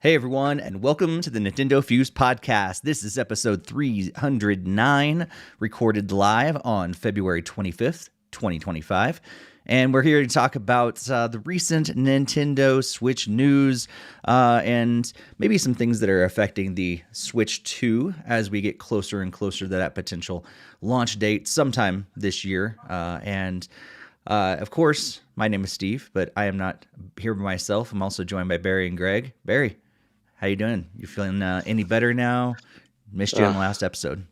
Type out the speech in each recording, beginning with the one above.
Hey everyone, and welcome to the NintendoFuse Podcast. This is episode 309, recorded live on February 25th, 2025. And we're here to talk about the recent Nintendo Switch news and maybe some things that are affecting the Switch 2 as we get closer and closer to that potential launch date sometime this year. Of course, my name is Steve, but I am not here by myself. I'm also joined by Barry and Greg. Barry, how you doing? You feeling any better now? Missed you on the last episode.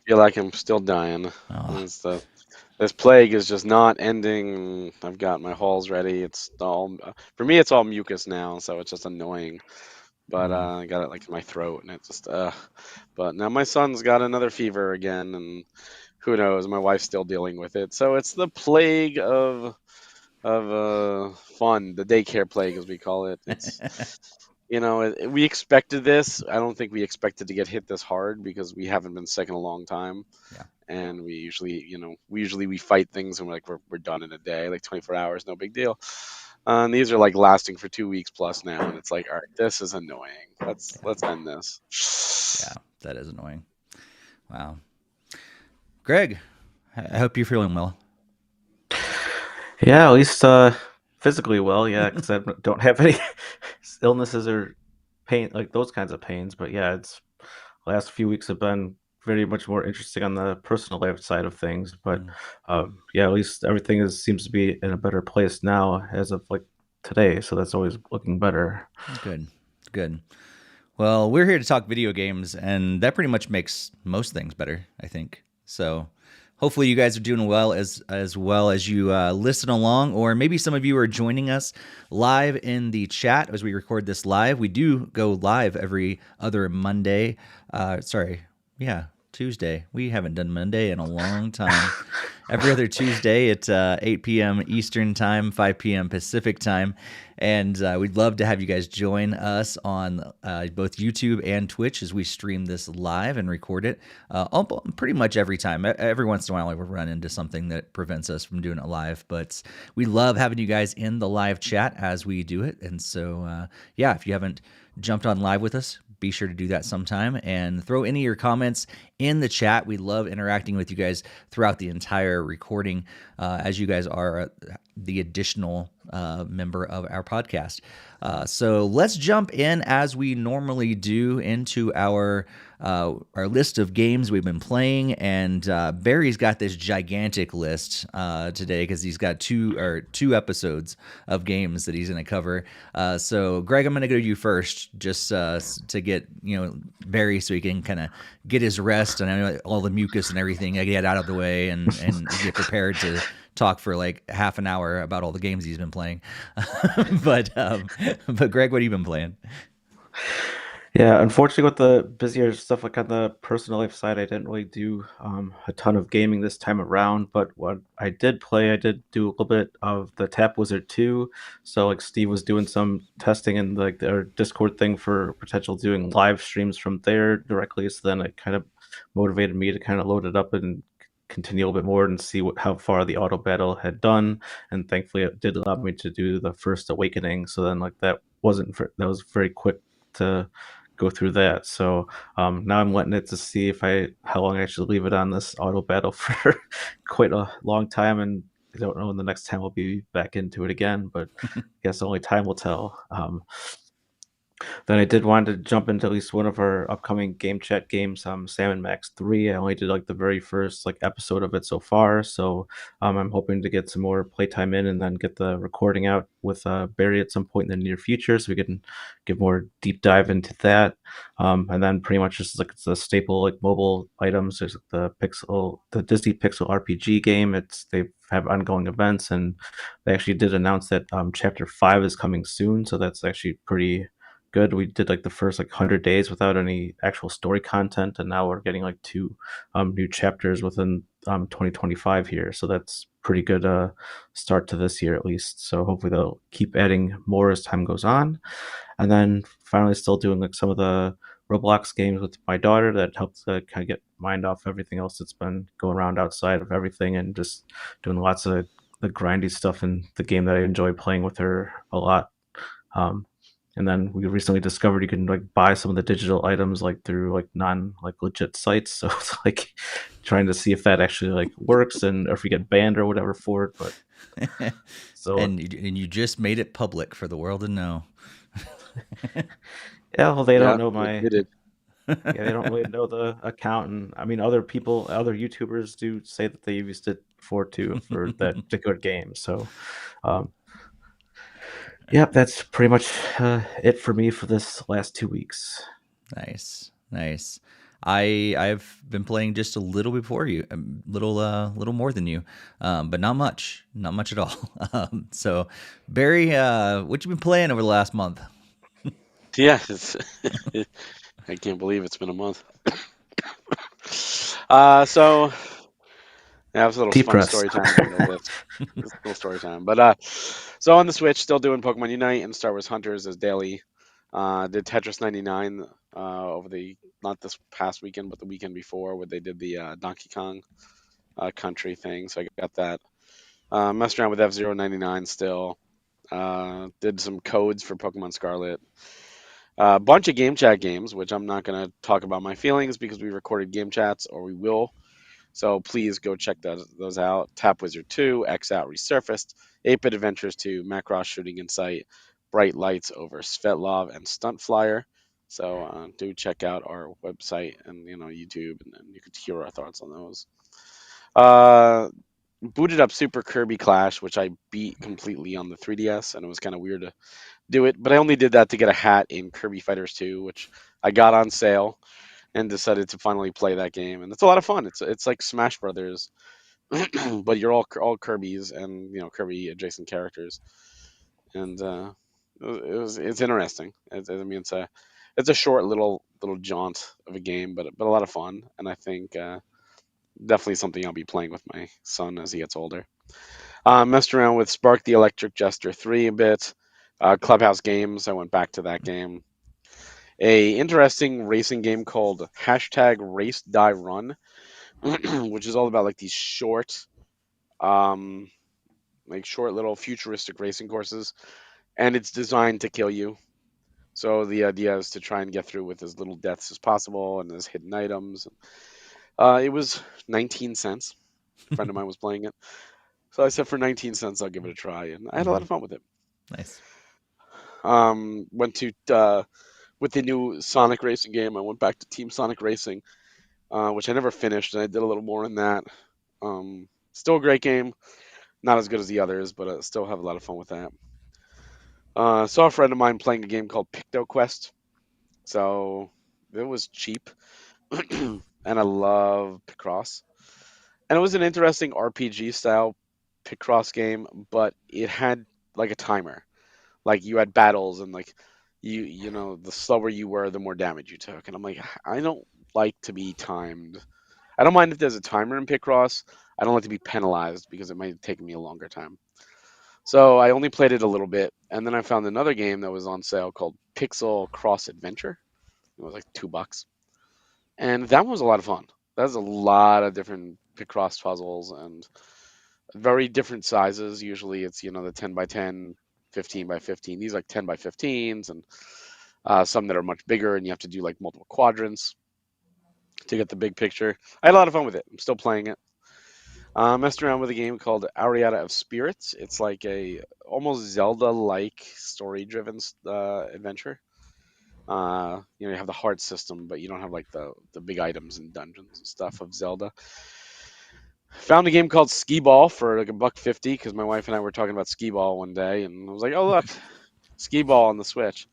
Feel like I'm still dying. Oh, This plague is just not ending. I've got my halls ready. It's all for me. It's all mucus now, so it's just annoying. But I got it like in my throat, and it just. But now my son's got another fever again, and who knows? My wife's still dealing with it. So it's the plague of fun, the daycare plague as we call it. It's we expected this. I don't think we expected to get hit this hard because we haven't been sick in a long time. yeah. And we usually, we fight things and we're done in a day, like 24 hours, no big deal. And these are like lasting for 2 weeks plus now, and it's like, all right, this is annoying. Let's end this. Yeah, that is annoying. Wow. Greg, I hope you're feeling well. Yeah, at least physically well, yeah, because I don't have any illnesses or pain, like those kinds of pains. But yeah, it's last few weeks have been very much more interesting on the personal life side of things. But yeah, at least everything seems to be in a better place now as of like today. So that's always looking better. Good, good. Well, we're here to talk video games, and that pretty much makes most things better, I think. So hopefully you guys are doing well as you listen along, or maybe some of you are joining us live in the chat as we record this live. We do go live every other Monday. Tuesday. We haven't done Monday in a long time. Every other Tuesday at 8 p.m. Eastern Time, 5 p.m. Pacific Time. And we'd love to have you guys join us on both YouTube and Twitch as we stream this live and record it pretty much every time. Every once in a while, we run into something that prevents us from doing it live. But we love having you guys in the live chat as we do it. And so, if you haven't jumped on live with us, be sure to do that sometime and throw any of your comments in the chat. We love interacting with you guys throughout the entire recording as you guys are the additional member of our podcast. So let's jump in as we normally do into our list of games we've been playing. And Barry's got this gigantic list today because he's got two episodes of games that he's going to cover. So Greg, I'm going to go to you first, just to get Barry so he can kind of get his rest and I know all the mucus and everything get out of the way and get prepared to talk for like half an hour about all the games he's been playing. but Greg, what have you been playing? Yeah, unfortunately, with the busier stuff like on the personal life side, I didn't really do a ton of gaming this time around. But what I did play, I did do a little bit of the Tap Wizard 2. So like Steve was doing some testing in like their Discord thing for potential doing live streams from there directly. So then it kind of motivated me to kind of load it up and continue a little bit more and see how far the auto battle had done. And thankfully, it did allow me to do the first awakening. So then like that was very quick to go through that. So now I'm letting it to see how long I should leave it on this auto battle for quite a long time, and I don't know when the next time we'll be back into it again, but I guess only time will tell. Then I did want to jump into at least one of our upcoming game chat games, Sam & Max 3. I only did like the very first like episode of it so far, so I'm hoping to get some more playtime in and then get the recording out with Barry at some point in the near future, so we can give more deep dive into that. And then pretty much just like it's a staple like mobile items. There's the Disney Pixel RPG game. They have ongoing events, and they actually did announce that Chapter 5 is coming soon, so that's actually pretty good. We did like the first like 100 days without any actual story content, and now we're getting like two new chapters within 2025 here, so that's pretty good start to this year at least. So hopefully they'll keep adding more as time goes on. And then finally still doing like some of the Roblox games with my daughter that helps kind of get mind off everything else that's been going around outside of everything, and just doing lots of the grindy stuff in the game that I enjoy playing with her a lot. And then we recently discovered you can like buy some of the digital items like through like non like legit sites. So it's like trying to see if that actually like works and or if we get banned or whatever for it. But so and you just made it public for the world to know. yeah, well they don't Yeah, know we my did it. yeah, they don't really know the account, and I mean other people, other YouTubers do say that they used it before too for that particular game. So um yeah, that's pretty much it for me for this last 2 weeks. Nice, nice. I've been playing just a little before you, a little more than you, but not much at all. So, Barry, what you been playing over the last month? Yeah, I can't believe it's been a month. So yeah, it was a little fun Depressed. story time in the middle of this. It's a little story time, but so on the Switch, still doing Pokemon Unite and Star Wars Hunters as daily. Did Tetris 99 over the not this past weekend, but the weekend before, where they did the Donkey Kong country thing. So I got that. Messed around with F-Zero 99 still. Did some codes for Pokemon Scarlet. A bunch of game chat games, which I'm not going to talk about my feelings because we recorded game chats, or we will. So please go check those out. Tap Wizard 2, X Out Resurfaced, 8-Bit Adventures 2, Macross Shooting Insight, Bright Lights over Svetlov, and Stunt Flyer. So do check out our website and YouTube, and you could hear our thoughts on those. Uh, Booted up Super Kirby Clash, which I beat completely on the 3DS, and it was kind of weird to do it, but I only did that to get a hat in Kirby Fighters 2, which I got on sale and decided to finally play that game, and it's a lot of fun. It's like Smash Brothers, but you're all Kirby's and Kirby adjacent characters, and it's interesting. I mean, it's a short little jaunt of a game, but a lot of fun, and I think definitely something I'll be playing with my son as he gets older. Messed around with Spark the Electric Jester 3 a bit. Clubhouse Games, I went back to that game. A interesting racing game called hashtag Race Die Run, which is all about like these um, short little futuristic racing courses, and it's designed to kill you. So the idea is to try and get through with as little deaths as possible and as hidden items. It was 19 cents. A friend of mine was playing it. So I said for 19 cents, I'll give it a try. And I had a lot Hmm. of fun with it. Nice. Went to, with the new Sonic Racing game, I went back to Team Sonic Racing, which I never finished. And I did a little more in that. Still a great game. Not as good as the others, but I still have a lot of fun with that. Saw a friend of mine playing a game called Picto Quest. So it was cheap. And I love Picross. And it was an interesting RPG style Picross game, but it had like a timer. Like you had battles and like the slower you were, the more damage you took. And I'm like, I don't like to be timed. I don't mind if there's a timer in Picross. I don't like to be penalized because it might take me a longer time. So I only played it a little bit, and then I found another game that was on sale called Pixel Cross Adventure. It was like $2, and that one was a lot of fun. That's a lot of different Picross puzzles and very different sizes. Usually it's, the 10 by 10, 15 by 15. These like 10 by 15s and some that are much bigger and you have to do like multiple quadrants to get the big picture. I had a lot of fun with it. I'm still playing it. Messed around with a game called Ariata of Spirits. It's like a almost Zelda-like story-driven adventure. You have the heart system, but you don't have like the big items and dungeons and stuff of Zelda. Found a game called Skee Ball for like $1.50 because my wife and I were talking about Skee Ball one day, and I was like, "Oh look, Skee Ball on the Switch."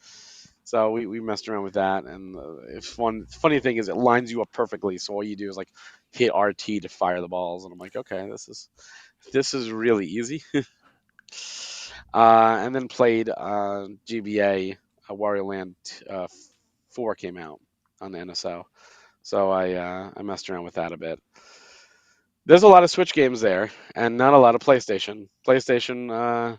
So we messed around with that, and it's fun. Funny thing is, it lines you up perfectly. So all you do is like hit RT to fire the balls, and I'm like, okay, this is really easy. And then played GBA. Wario Land 4 came out on the NSO, so I messed around with that a bit. There's a lot of Switch games there, and not a lot of PlayStation. PS4,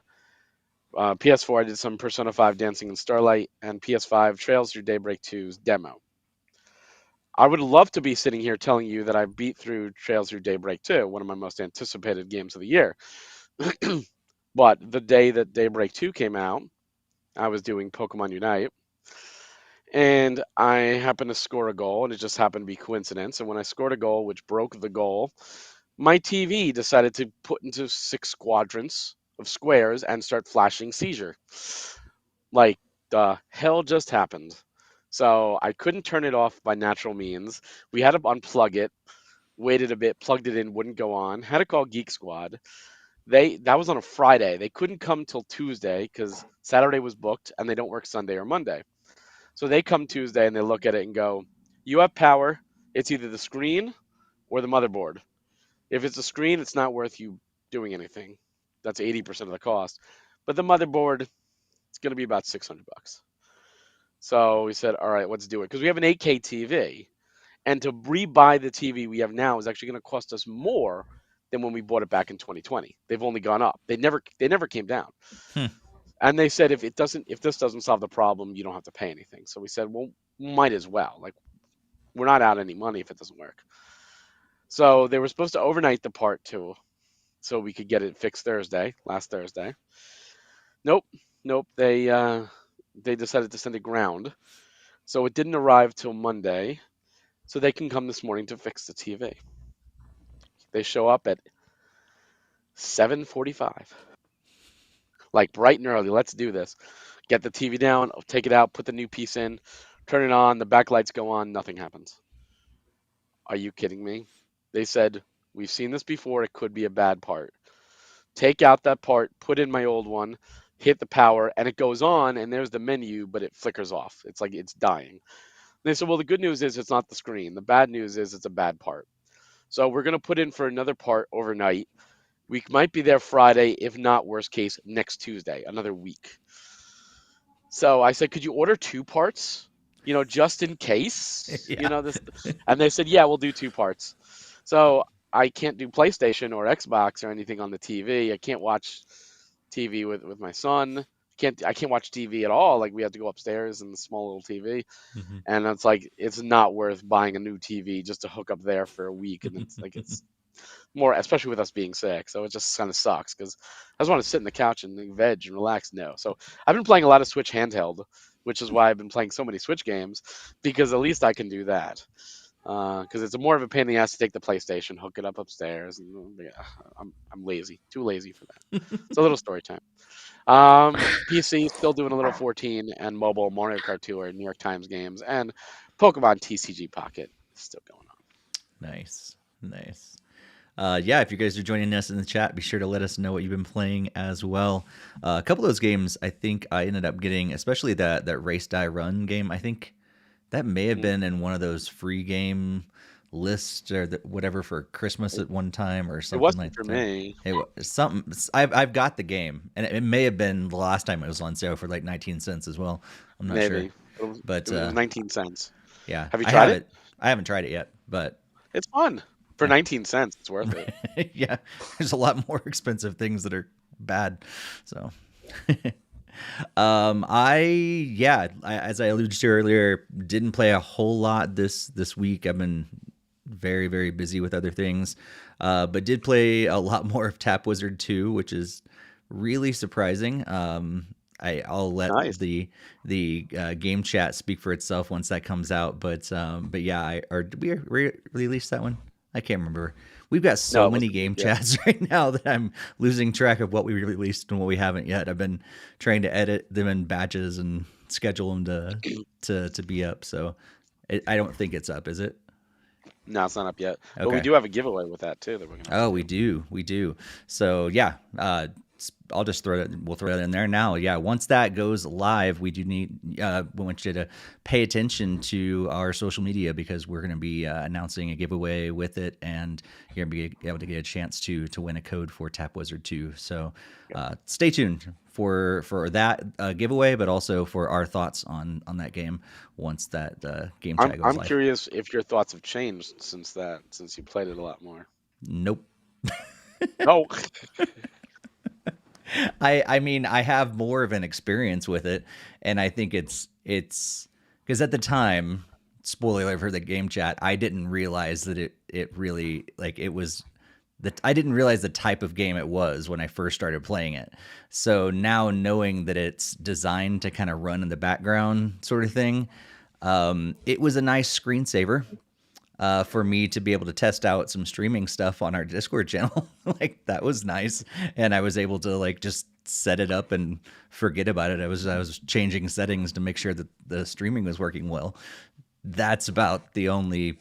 I did some Persona 5 Dancing in Starlight, and PS5 Trails Through Daybreak 2's demo. I would love to be sitting here telling you that I beat through Trails Through Daybreak 2, one of my most anticipated games of the year. But the day that Daybreak 2 came out, I was doing Pokemon Unite, and I happened to score a goal, and it just happened to be coincidence. And when I scored a goal, which broke the goal, my TV decided to put into 6 quadrants of squares and start flashing seizure. Like the hell just happened. So I couldn't turn it off by natural means. We had to unplug it, waited a bit, plugged it in, wouldn't go on. Had to call Geek Squad. That was on a Friday. They couldn't come till Tuesday because Saturday was booked and they don't work Sunday or Monday. So they come Tuesday and they look at it and go, "You have power. It's either the screen or the motherboard. If it's a screen, it's not worth you doing anything. That's 80% of the cost. But the motherboard, it's going to be about $600." So we said, "All right, let's do it." Because we have an 8K TV. And to rebuy the TV we have now is actually going to cost us more than when we bought it back in 2020. They've only gone up. They never came down. Hmm. And they said if this doesn't solve the problem, you don't have to pay anything. So we said, well, might as well. Like we're not out any money if it doesn't work. So they were supposed to overnight the part too, so we could get it fixed last Thursday. Nope, nope. They decided to send it ground, so it didn't arrive till Monday. So they can come this morning to fix the TV. They show up at 7:45, like bright and early. Let's do this. Get the TV down, take it out, put the new piece in, turn it on. The backlights go on. Nothing happens. Are you kidding me? They said we've seen this before. It could be a bad part. Take out that part, put in my old one, hit the power, and it goes on, and there's the menu, but it flickers off. It's like it's dying. They said, well, the good news is it's not the screen. The bad news is it's a bad part. So we're going to put in for another part overnight. We might be there Friday, if not, worst case, next Tuesday, another week. So I said, could you order 2 parts? Just in case, Yeah. this. And they said, yeah, we'll do 2 parts. So I can't do PlayStation or Xbox or anything on the TV. I can't watch TV with my son. I can't watch TV at all. Like we have to go upstairs in the small little TV, and it's like it's not worth buying a new TV just to hook up there for a week. And it's more, especially with us being sick. So it just kind of sucks because I just want to sit in the couch and veg and relax. No, so I've been playing a lot of Switch handheld, which is why I've been playing so many Switch games because at least I can do that. Because it's more of a pain in the ass to take the PlayStation, hook it up upstairs, and I'm lazy, too lazy for that. It's a little story time. PC still doing a little 14 and mobile Mario Kart Tour, New York Times games, and Pokemon TCG Pocket is still going on. Nice. Yeah, if you guys are joining us in the chat, be sure to let us know what you've been playing as well. A couple of those games, I think I ended up getting, especially that Race Die Run game. I think that may have been in one of those free game lists or whatever for Christmas at one time or It something wasn't like for that. me. It was something. I've got the game, and it may have been the last time it was on sale for like 19 cents as well. I'm not Maybe. sure, but It was 19 cents. yeah, Have you tried it? I haven't tried it yet, but It's fun. For 19 cents, it's worth it. yeah, there's a lot more expensive things that are bad. So, as I alluded to earlier, didn't play a whole lot this week. I've been very, very busy with other things, but did play a lot more of Tap Wizard 2, which is really surprising. I'll let Nice. the game chat speak for itself once that comes out. But yeah, did we release that one? I can't remember. We've got so many game chats right now that I'm losing track of what we released and what we haven't yet. I've been trying to edit them in batches and schedule them to be up. So I don't think it's up, is it? No, it's not up yet. Okay. But we do have a giveaway with that too. That we're gonna we do. So yeah, I'll just we'll throw that in there now. Yeah, once that goes live, we do need, we want you to pay attention to our social media because we're going to be announcing a giveaway with it, and you're going to be able to get a chance to win a code for Tap Wizard 2. So stay tuned for that giveaway, but also for our thoughts on that game once that game tag goes live. I'm curious if your thoughts have changed since you played it a lot more. Nope. No. I mean, I have more of an experience with it, and I think it's because at the time, spoiler alert for the game chat, I didn't realize that it really, like, it was that I didn't realize the type of game it was when I first started playing it. So now knowing that it's designed to kind of run in the background sort of thing, it was a nice screensaver for me to be able to test out some streaming stuff on our Discord channel. Like that was nice, and I was able to like just set it up and forget about it. I was changing settings to make sure that the streaming was working well. That's about the only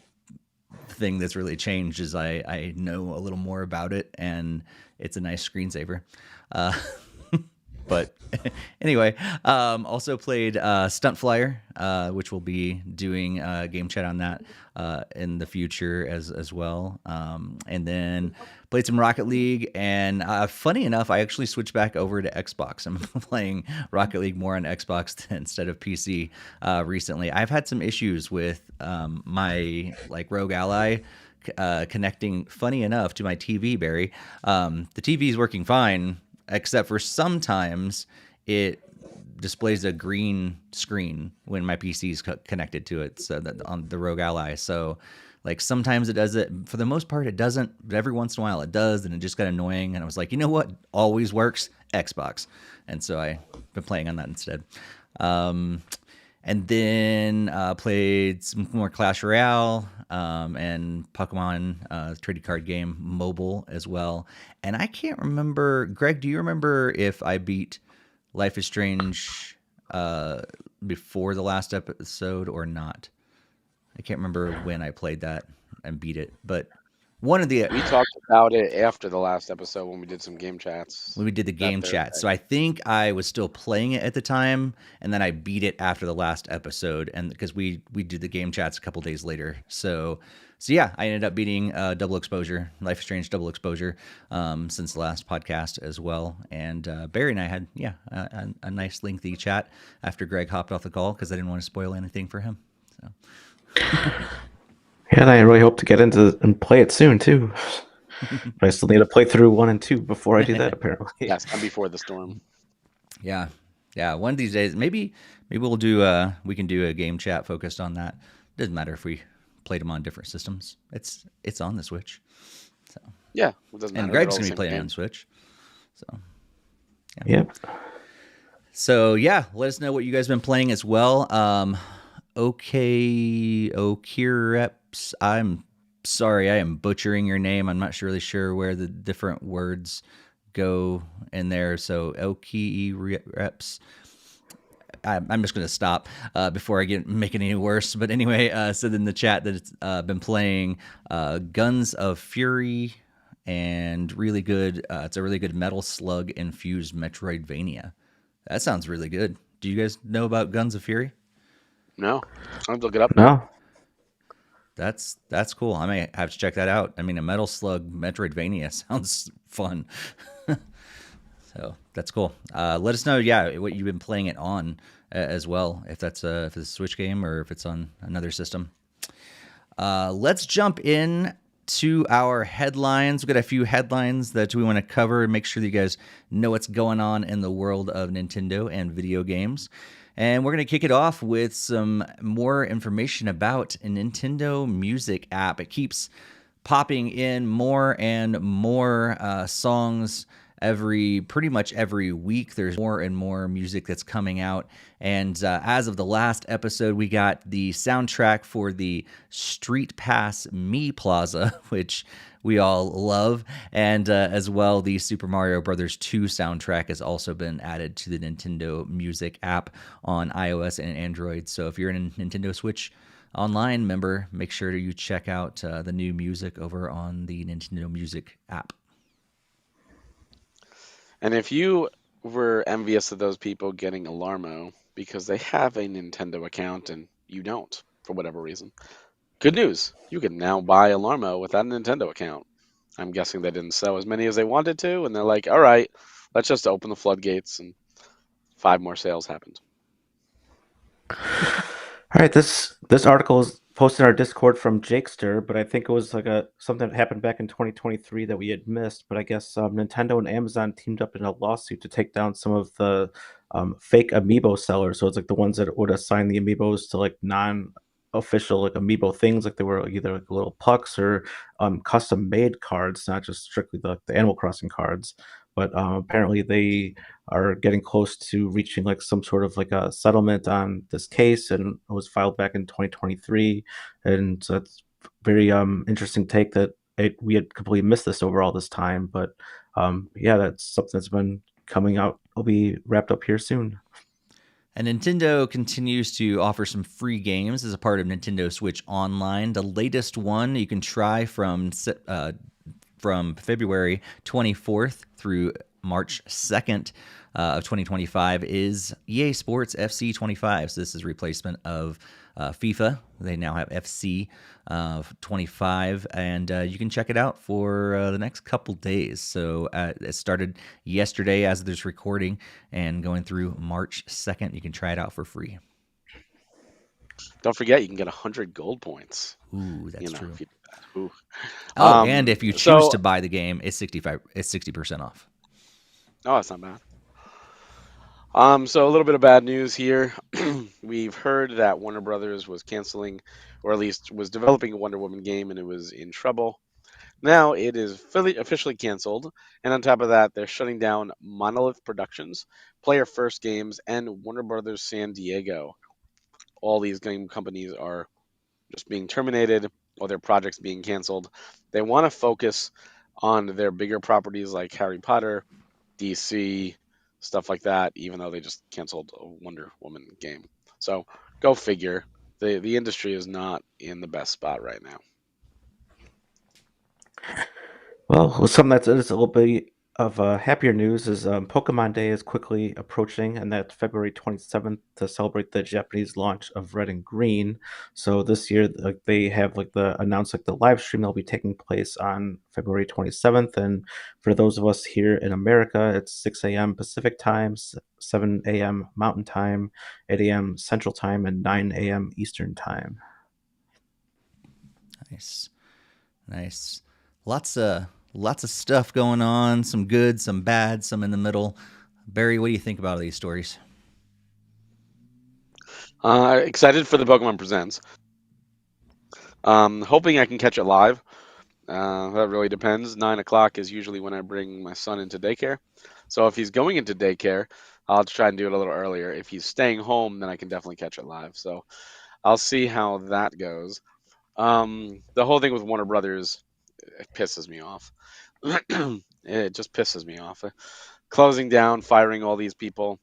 thing that's really changed is I know a little more about it, and it's a nice screensaver. But anyway, also played Stunt Flyer, which we'll be doing game chat on that in the future as well. And then played some Rocket League. And funny enough, I actually switched back over to Xbox. I'm playing Rocket League more on Xbox instead of PC recently. I've had some issues with my like Rogue Ally connecting, funny enough, to my TV, Barry. The TV is working fine, except for sometimes it displays a green screen when my PC is connected to it, so that on the Rogue Ally. So like sometimes it does it. For the most part, it doesn't. But every once in a while it does, and it just got annoying. And I was like, you know what? Always works, Xbox. And so I've been playing on that instead. And then played some more Clash Royale and Pokemon trading card game mobile as well. And I can't remember, Greg, do you remember if I beat Life is Strange before the last episode or not? I can't remember when I played that and beat it, but one of the... We talked about it after the last episode when we did some game chats. When we did the game chat. So I think I was still playing it at the time, and then I beat it after the last episode, and because we did the game chats a couple days later. So yeah, I ended up beating Double Exposure, Life is Strange Double Exposure, since the last podcast as well. And Barry and I had a nice lengthy chat after Greg hopped off the call because I didn't want to spoil anything for him. So. Yeah, and I really hope to get into and play it soon too. But I still need to play through 1 and 2 before I do that, apparently. Yes, come before the storm. Yeah. One of these days, maybe we'll do we can do a game chat focused on that. Doesn't matter if we played them on different systems. It's on the Switch. So yeah, it doesn't matter. And Greg's gonna be playing on Switch. So yeah. Yep. So yeah, let us know what you guys have been playing as well. Okireps, I'm sorry, I am butchering your name. I'm not really sure where the different words go in there. So Okireps. I'm just going to stop before I make it any worse. But anyway, said in the chat that it's been playing Guns of Fury and really good. It's a really good Metal Slug infused Metroidvania. That sounds really good. Do you guys know about Guns of Fury? No, I'll look it up. No. That's cool. I may have to check that out. I mean, a Metal Slug Metroidvania sounds fun. So that's cool. Let us know, what you've been playing it on as well, if it's a Switch game or if it's on another system. Let's jump in to our headlines. We've got a few headlines that we want to cover and make sure that you guys know what's going on in the world of Nintendo and video games. And we're going to kick it off with some more information about a Nintendo Music app. It keeps popping in more and more songs pretty much every week. There's more and more music that's coming out. And as of the last episode, we got the soundtrack for the Street Pass Me Plaza, which we all love. And as well, the Super Mario Bros. 2 soundtrack has also been added to the Nintendo Music app on iOS and Android. So if you're a Nintendo Switch Online member, make sure you check out the new music over on the Nintendo Music app. And if you were envious of those people getting Alarmo because they have a Nintendo account and you don't, for whatever reason, good news. You can now buy Alarmo without a Nintendo account. I'm guessing they didn't sell as many as they wanted to, and they're like, all right, let's just open the floodgates, and 5 more sales happened. All right, this article is posted in our Discord from Jakester, but I think it was like something that happened back in 2023 that we had missed. But I guess Nintendo and Amazon teamed up in a lawsuit to take down some of the fake amiibo sellers. So it's like the ones that would assign the amiibos to like official like amiibo things, like they were either like little pucks or custom made cards, not just strictly the Animal Crossing cards. But apparently they are getting close to reaching like some sort of like a settlement on this case, and it was filed back in 2023. And so that's very interesting take that we had completely missed this over all this time. But yeah, that's something that's been coming out. Will be wrapped up here soon. And Nintendo continues to offer some free games as a part of Nintendo Switch Online. The latest one you can try from February 24th through March 2nd of 2025 is EA Sports FC 25. So this is a replacement of FIFA. They now have FC 25, and you can check it out for the next couple days. So it started yesterday as of this recording, and going through March 2nd, you can try it out for free. Don't forget, you can get 100 gold points. Ooh, that's true. If you do that. Ooh. Oh, and if you choose to buy the game, it's 60% off. Oh, that's not bad. So a little bit of bad news here. We've heard that Warner Brothers was canceling, or at least was developing a Wonder Woman game, and it was in trouble. Now it is officially canceled, and on top of that, they're shutting down Monolith Productions, Player First Games, and Warner Brothers San Diego. All these game companies are just being terminated, or their projects being canceled. They want to focus on their bigger properties like Harry Potter, DC, stuff like that, even though they just canceled a Wonder Woman game. So go figure. The industry is not in the best spot right now. Well, something that's a little bit of happier news is Pokemon Day is quickly approaching, and that's February 27th to celebrate the Japanese launch of Red and Green. So this year, like they have like announced like the live stream that'll be taking place on February 27th, and for those of us here in America, it's 6 a.m. Pacific time, 7 a.m. Mountain time, 8 a.m. Central time, and 9 a.m. Eastern time. Nice. Lots of stuff going on. Some good, some bad, some in the middle. Barry, what do you think about these stories? Excited for the Pokemon Presents. Hoping I can catch it live. That really depends. 9 o'clock is usually when I bring my son into daycare. So if he's going into daycare, I'll try and do it a little earlier. If he's staying home, then I can definitely catch it live. So I'll see how that goes. The whole thing with Warner Brothers, it pisses me off. It just pisses me off. Closing down, firing all these people.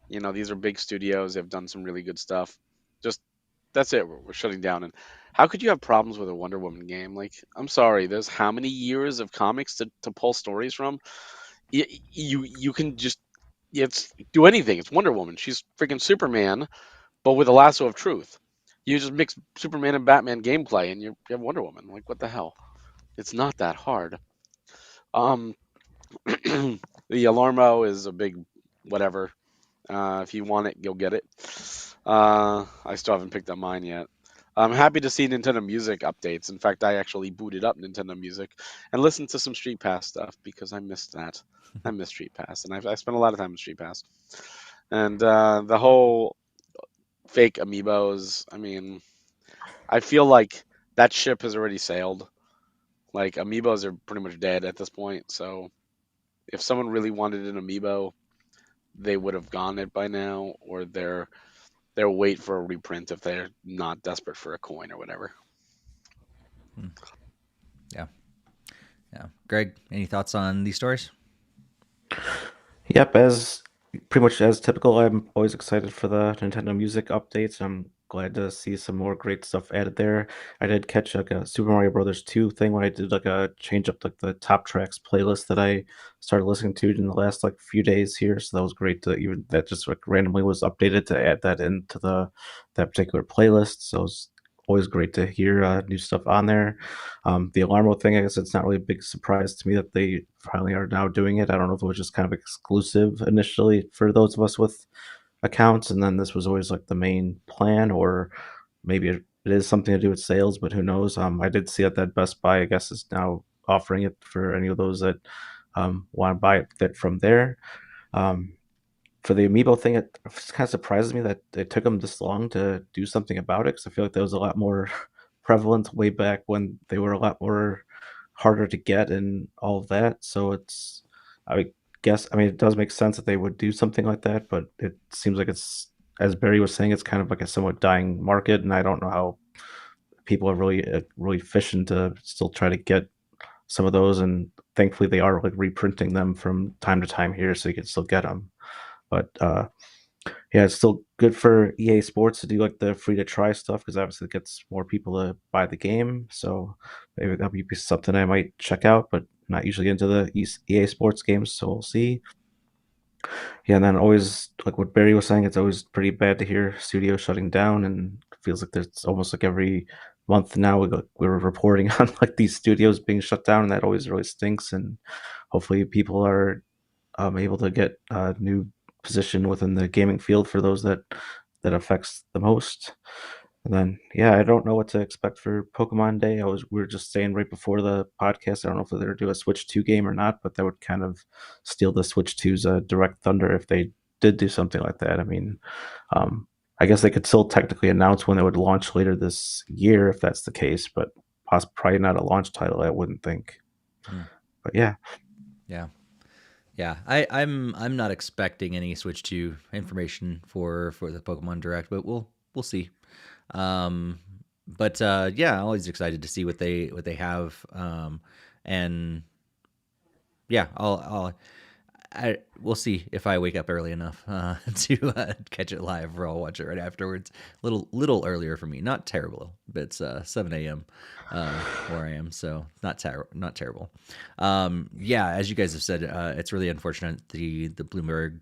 These are big studios. They've done some really good stuff. Just that's it. We're shutting down. And how could you have problems with a Wonder Woman game? Like, I'm sorry. There's how many years of comics to pull stories from? You can just do anything. It's Wonder Woman. She's freaking Superman, but with a lasso of truth. You just mix Superman and Batman gameplay, and you have Wonder Woman. Like, what the hell? It's not that hard. Um, the Alarmo is a big whatever. If you want it, you'll get it. I still haven't picked up mine yet. I'm happy to see Nintendo Music updates. In fact, I actually booted up Nintendo Music and listened to some Street Pass stuff because I missed that. I miss Street Pass, and I spent a lot of time with Street Pass. And the whole fake amiibos, I mean, I feel like that ship has already sailed. Like, amiibos are pretty much dead at this point, so if someone really wanted an amiibo, they would have gotten it by now, or they'll wait for a reprint if they're not desperate for a coin or whatever. Yeah. Greg, any thoughts on these stories? Yep, as pretty much as typical, I'm always excited for the Nintendo Music updates. I'm glad to see some more great stuff added there. I did catch like a Super Mario Brothers 2 thing when I did like a change up like the top tracks playlist that I started listening to in the last like few days here. So that was great to even that just like randomly was updated to add that into that particular playlist. So it's always great to hear new stuff on there. The Alarmo thing, I guess it's not really a big surprise to me that they finally are now doing it. I don't know if it was just kind of exclusive initially for those of us with accounts, and then this was always like the main plan, or maybe it is something to do with sales, but who knows? I did see that Best Buy, I guess, is now offering it for any of those that want to buy it from there. Um, for the amiibo thing, it kind of surprises me that it took them this long to do something about it, because I feel like that was a lot more prevalent way back when they were a lot more harder to get and all of that. So it's, I guess, I mean, it does make sense that they would do something like that, but it seems like it's, as Barry was saying, it's kind of like a somewhat dying market, and I don't know how people are really fishing to still try to get some of those, and thankfully they are like reprinting them from time to time here, so you can still get them. But yeah, it's still good for EA Sports to do like the free to try stuff, because obviously it gets more people to buy the game. So maybe that'll be something I might check out, but not usually into the EA Sports games, so we'll see. Yeah, and then always like what Barry was saying, it's always pretty bad to hear studios shutting down, and it feels like there's almost like every month now we're reporting on like these studios being shut down, and that always really stinks. And hopefully people are able to get a new position within the gaming field for those that affects the most. And then, yeah, I don't know what to expect for Pokemon Day. We were just saying right before the podcast, I don't know if they're going to do a Switch 2 game or not, but that would kind of steal the Switch 2's direct thunder if they did do something like that. I mean, um, I guess they could still technically announce when it would launch later this year if that's the case, but probably not a launch title, I wouldn't think. But yeah. Yeah. Yeah, I'm not expecting any Switch 2 information for the Pokemon Direct, but we'll see. But yeah, always excited to see what they have. And yeah, we'll see if I wake up early enough to catch it live, or I'll watch it right afterwards. Little earlier for me, not terrible, but it's 7 a.m. Where I am, so not terrible. Yeah, as you guys have said, it's really unfortunate the Bloomberg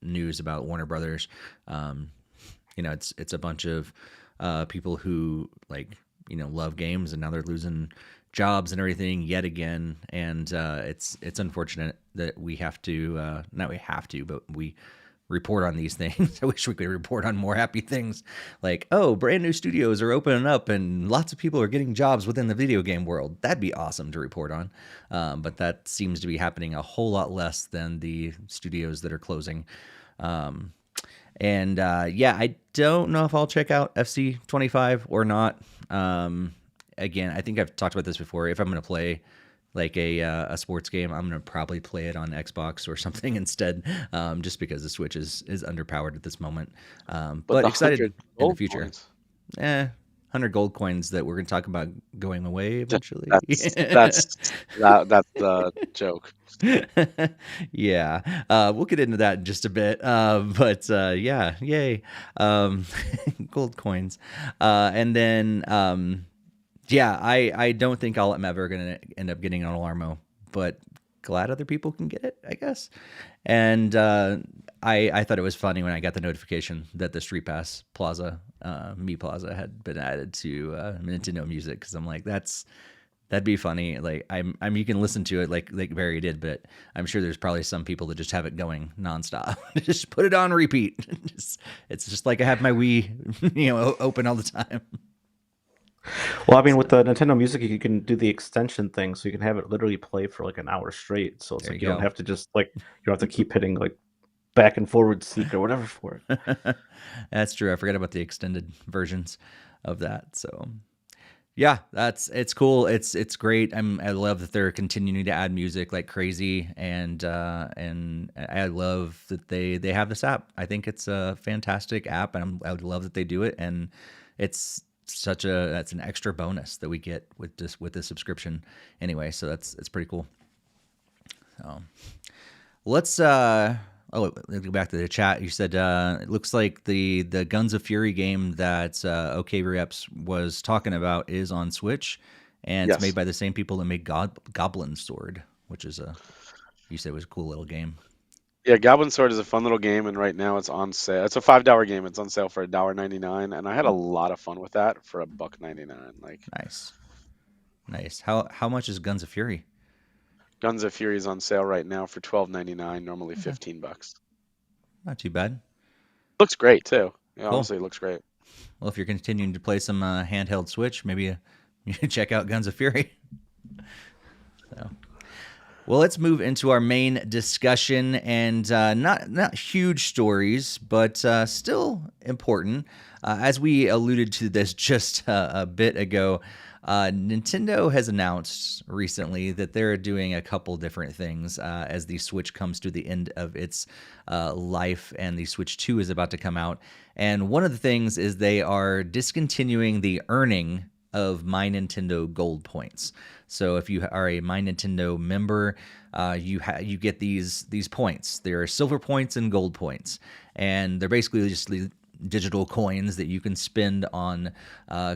news about Warner Brothers. It's a bunch of people who love games, and now they're losing jobs and everything yet again. And it's unfortunate that we have to not we have to, but we report on these things. I wish we could report on more happy things, like, oh, brand new studios are opening up and lots of people are getting jobs within the video game world. That'd be awesome to report on. But that seems to be happening a whole lot less than the studios that are closing. And yeah, I don't know if I'll check out FC25 or not. Again, I think I've talked about this before. If I'm going to play like a sports game, I'm going to probably play it on Xbox or something instead, just because the Switch is underpowered at this moment. But excited in the future. 100 gold coins that we're going to talk about going away eventually. That's the joke. Yeah, we'll get into that in just a bit. But yeah, yay, gold coins, and then yeah, I don't think I'm ever gonna end up getting an Alarmo, but glad other people can get it, I guess. And I thought it was funny when I got the notification that the Street Pass Plaza, Mi Plaza, had been added to Nintendo Music, because I'm like, that'd be funny. Like I'm you can listen to it like Barry did, but I'm sure there's probably some people that just have it going nonstop. Just put it on repeat. It's just like I have my Wii, open all the time. Well, I mean, with the Nintendo Music, you can do the extension thing, so you can have it literally play for like an hour straight. So it's There like you you don't go. have to just like, you don't have to keep hitting like back and forward seek or whatever for it. That's true. I forgot about the extended versions of that. So yeah, it's cool. It's great. I love that they're continuing to add music like crazy, and I love that they have this app. I think it's a fantastic app, and I would love that they do it. And it's that's an extra bonus that we get with this subscription anyway. So it's pretty cool. So let's go back to the chat. You said it looks like the Guns of Fury game that OK Reps was talking about is on Switch, and it's Yes. made by the same people that made Goblin Sword, which is you said was a cool little game. Yeah, Goblin Sword is a fun little game, and right now it's on sale. It's a $5 game. It's on sale for $1.99, and I had a lot of fun with that for $1.99. Like, Nice. How much is Guns of Fury? Guns of Fury is on sale right now for $12.99, normally $15. Not too bad. Looks great too. Yeah, Cool. honestly, it looks great. Well, if you're continuing to play some handheld Switch, maybe you check out Guns of Fury. So, Well, let's move into our main discussion, and not huge stories, but still important. As we alluded to this just a bit ago, Nintendo has announced recently that they're doing a couple different things as the Switch comes to the end of its life, and the Switch 2 is about to come out. And one of the things is they are discontinuing the earning of My Nintendo Gold points. So if you are a My Nintendo member, you get these points. There are silver points and gold points, and they're basically just digital coins that you can spend on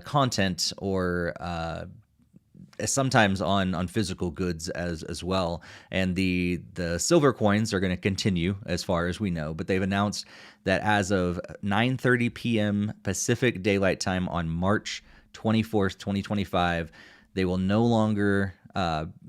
content or sometimes on physical goods as well. And the silver coins are going to continue as far as we know, but they've announced that as of 9:30 p.m. Pacific Daylight Time on March 24th, 2025, they will no longer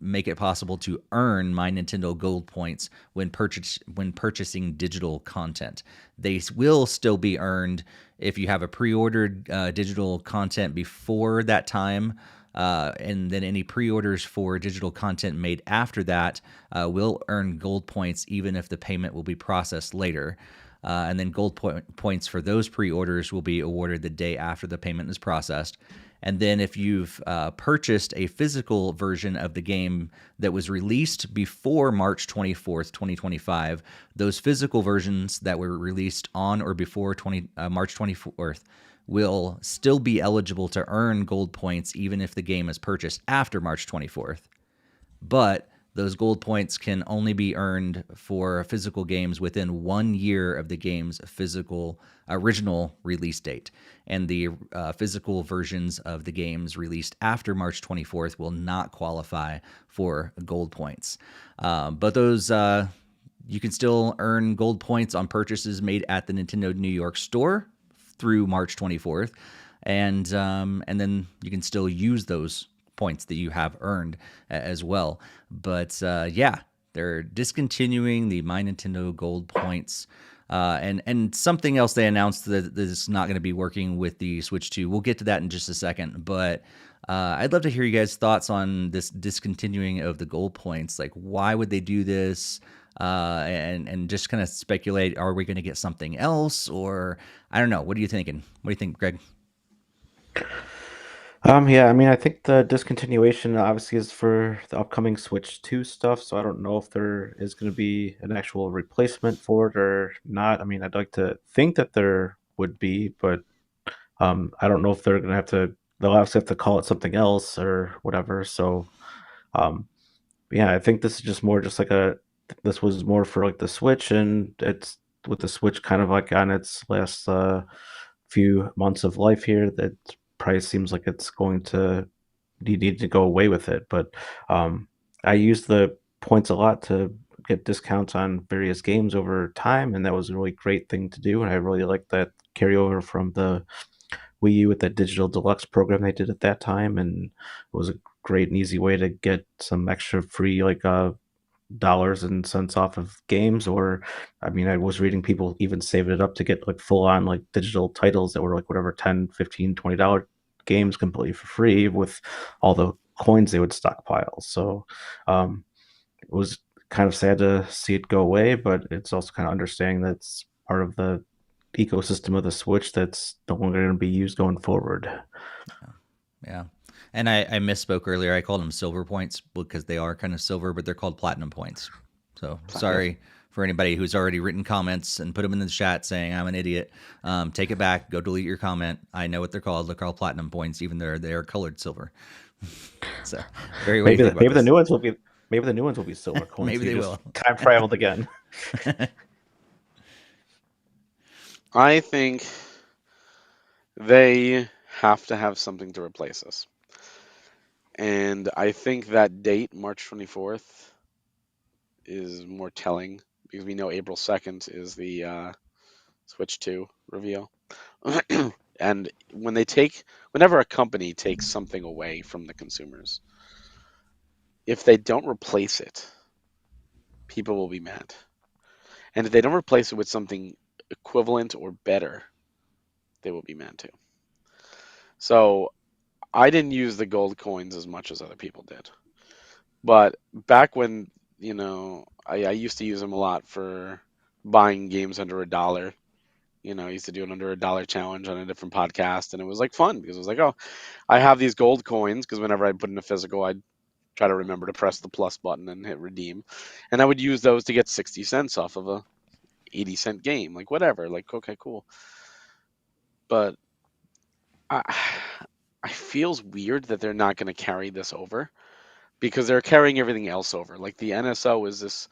make it possible to earn My Nintendo Gold points when purchasing digital content. They will still be earned if you have a pre-ordered digital content before that time. And then any pre-orders for digital content made after that will earn gold points even if the payment will be processed later. And then gold points for those pre-orders will be awarded the day after the payment is processed. And then if you've purchased a physical version of the game that was released before March 24th, 2025, those physical versions that were released on or before March 24th will still be eligible to earn gold points even if the game is purchased after March 24th. But those gold points can only be earned for physical games within 1 year of the game's physical original release date. And the physical versions of the games released after March 24th will not qualify for gold points. But those you can still earn gold points on purchases made at the Nintendo New York store through March 24th. And then you can still use those points that you have earned as well. But yeah, they're discontinuing the My Nintendo Gold points. And something else they announced that is not going to be working with the Switch 2. We'll get to that in just a second. But I'd love to hear you guys' thoughts on this discontinuing of the gold points. Like, why would they do this? And just kind of speculate, are we going to get something else? Or, I don't know. What are you thinking? What do you think, Greg? Yeah, I mean, I think the discontinuation obviously is for the upcoming Switch 2 stuff, so I don't know if there is going to be an actual replacement for it or not. I mean, I'd like to think that there would be, but I don't know if they're going to they'll obviously have to call it something else or whatever. So, um, yeah, I think this is just more just like this was more for like the Switch, and it's with the Switch kind of like on its last few months of life here, that price seems like it's going to need to go away with it. But I use the points a lot to get discounts on various games over time, and that was a really great thing to do. And I really like that carryover from the Wii U with that digital deluxe program they did at that time, and it was a great and easy way to get some extra free like dollars and cents off of games. Or I mean, I was reading people even saving it up to get like full on like digital titles that were like whatever 10 15 $20 games completely for free with all the coins they would stockpile. So it was kind of sad to see it go away, but it's also kind of understanding that's part of the ecosystem of the Switch that's no longer going to be used going forward. Yeah. And I misspoke earlier. I called them silver points because they are kind of silver, but they're called platinum points. So sorry for anybody who's already written comments and put them in the chat saying I'm an idiot. Take it back. Go delete your comment. I know what they're called. They're called platinum points, even though they're colored silver. So very maybe the new ones will be silver coins. Maybe they will. Time traveled again. I think they have to have something to replace us. And I think that date, March 24th, is more telling because we know April 2nd is the Switch 2 reveal. And whenever a company takes something away from the consumers, if they don't replace it, people will be mad. And if they don't replace it with something equivalent or better, they will be mad too. So I didn't use the gold coins as much as other people did. But back when I used to use them a lot for buying games under $1. I used to do it under $1 challenge on a different podcast, and it was like fun because it was like, oh, I have these gold coins because whenever I put in a physical, I'd try to remember to press the plus button and hit redeem, and I would use those to get 60 cents off of a 80-cent game, like whatever, like okay, cool. But I, I feels weird that they're not going to carry this over because they're carrying everything else over. Like the NSO is this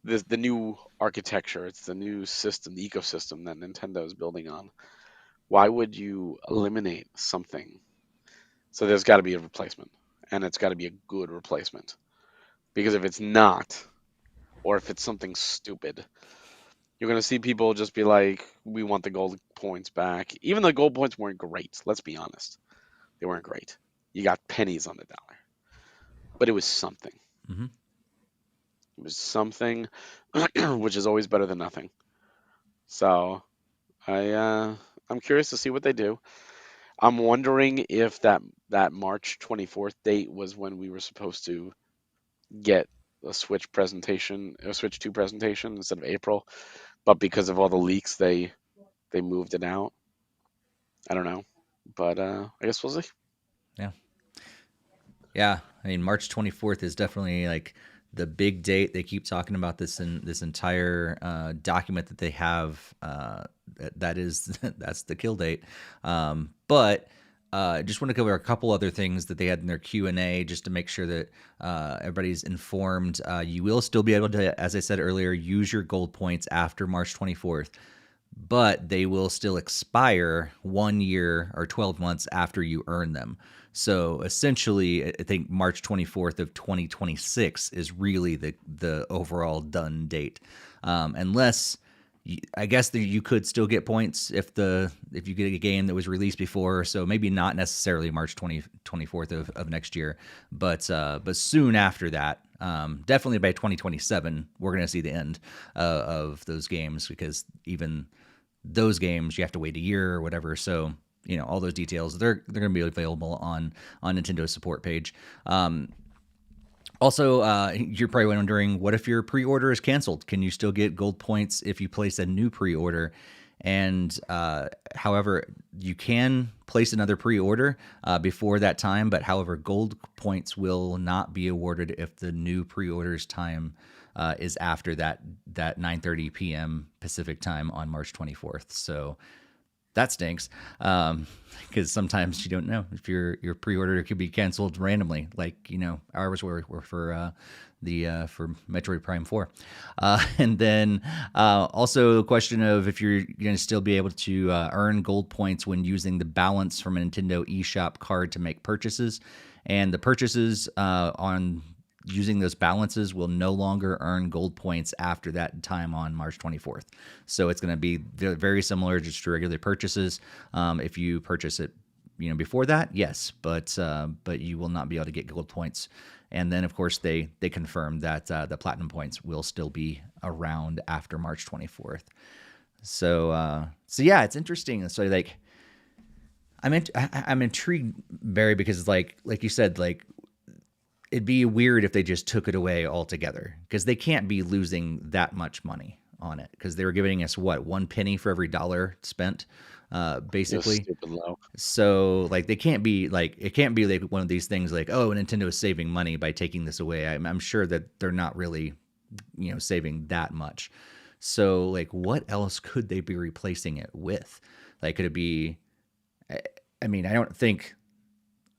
the new architecture. It's the new system, the ecosystem that Nintendo is building on. Why would you eliminate something? So there's got to be a replacement, and it's got to be a good replacement. Because if it's not, or if it's something stupid, you're gonna see people just be like, "We want the gold points back." Even the gold points weren't great. Let's be honest, they weren't great. You got pennies on the dollar, but it was something. Mm-hmm. It was something, which is always better than nothing. So I'm curious to see what they do. I'm wondering if that March 24th date was when we were supposed to get a Switch presentation, a Switch 2 presentation instead of April, but because of all the leaks, they moved it out. I don't know, but I guess we'll see. Yeah. Yeah, I mean March 24th is definitely like the big date. They keep talking about this in this entire document that they have. That is that's the kill date. But just want to cover a couple other things that they had in their Q&A just to make sure that everybody's informed. You will still be able to, as I said earlier, use your gold points after March 24th, but they will still expire 1 year or 12 months after you earn them. So essentially, I think March 24th of 2026 is really the overall done date, unless I guess you could still get points if you get a game that was released before. So maybe not necessarily March 24th of next year, but soon after that, definitely by 2027, we're going to see the end of those games, because even those games you have to wait a year or whatever. So all those details, they're going to be available on Nintendo's support page. Also, you're probably wondering, what if your pre-order is canceled? Can you still get gold points if you place a new pre-order? And however, you can place another pre-order before that time, but however, gold points will not be awarded if the new pre-order's time is after that 9:30 p.m. Pacific time on March 24th. So that stinks, because sometimes you don't know if your pre-order could be canceled randomly, like ours were for for Metroid Prime 4. And then also the question of if you're going to still be able to earn gold points when using the balance from a Nintendo eShop card to make purchases, and the purchases on using those balances will no longer earn gold points after that time on March 24th. So it's going to be very similar just to regular purchases. If you purchase it, before that, yes, but you will not be able to get gold points. And then, of course, they confirmed that the platinum points will still be around after March 24th. So yeah, it's interesting. So like, I'm intrigued, Barry, because like you said, like, it'd be weird if they just took it away altogether, because they can't be losing that much money on it, because they were giving us what, 1 penny for every dollar spent, basically. Stupid low. So like it can't be like one of these things like, oh, Nintendo is saving money by taking this away. I'm sure that they're not really saving that much. So like, what else could they be replacing it with? Like, could it be? I mean, I don't think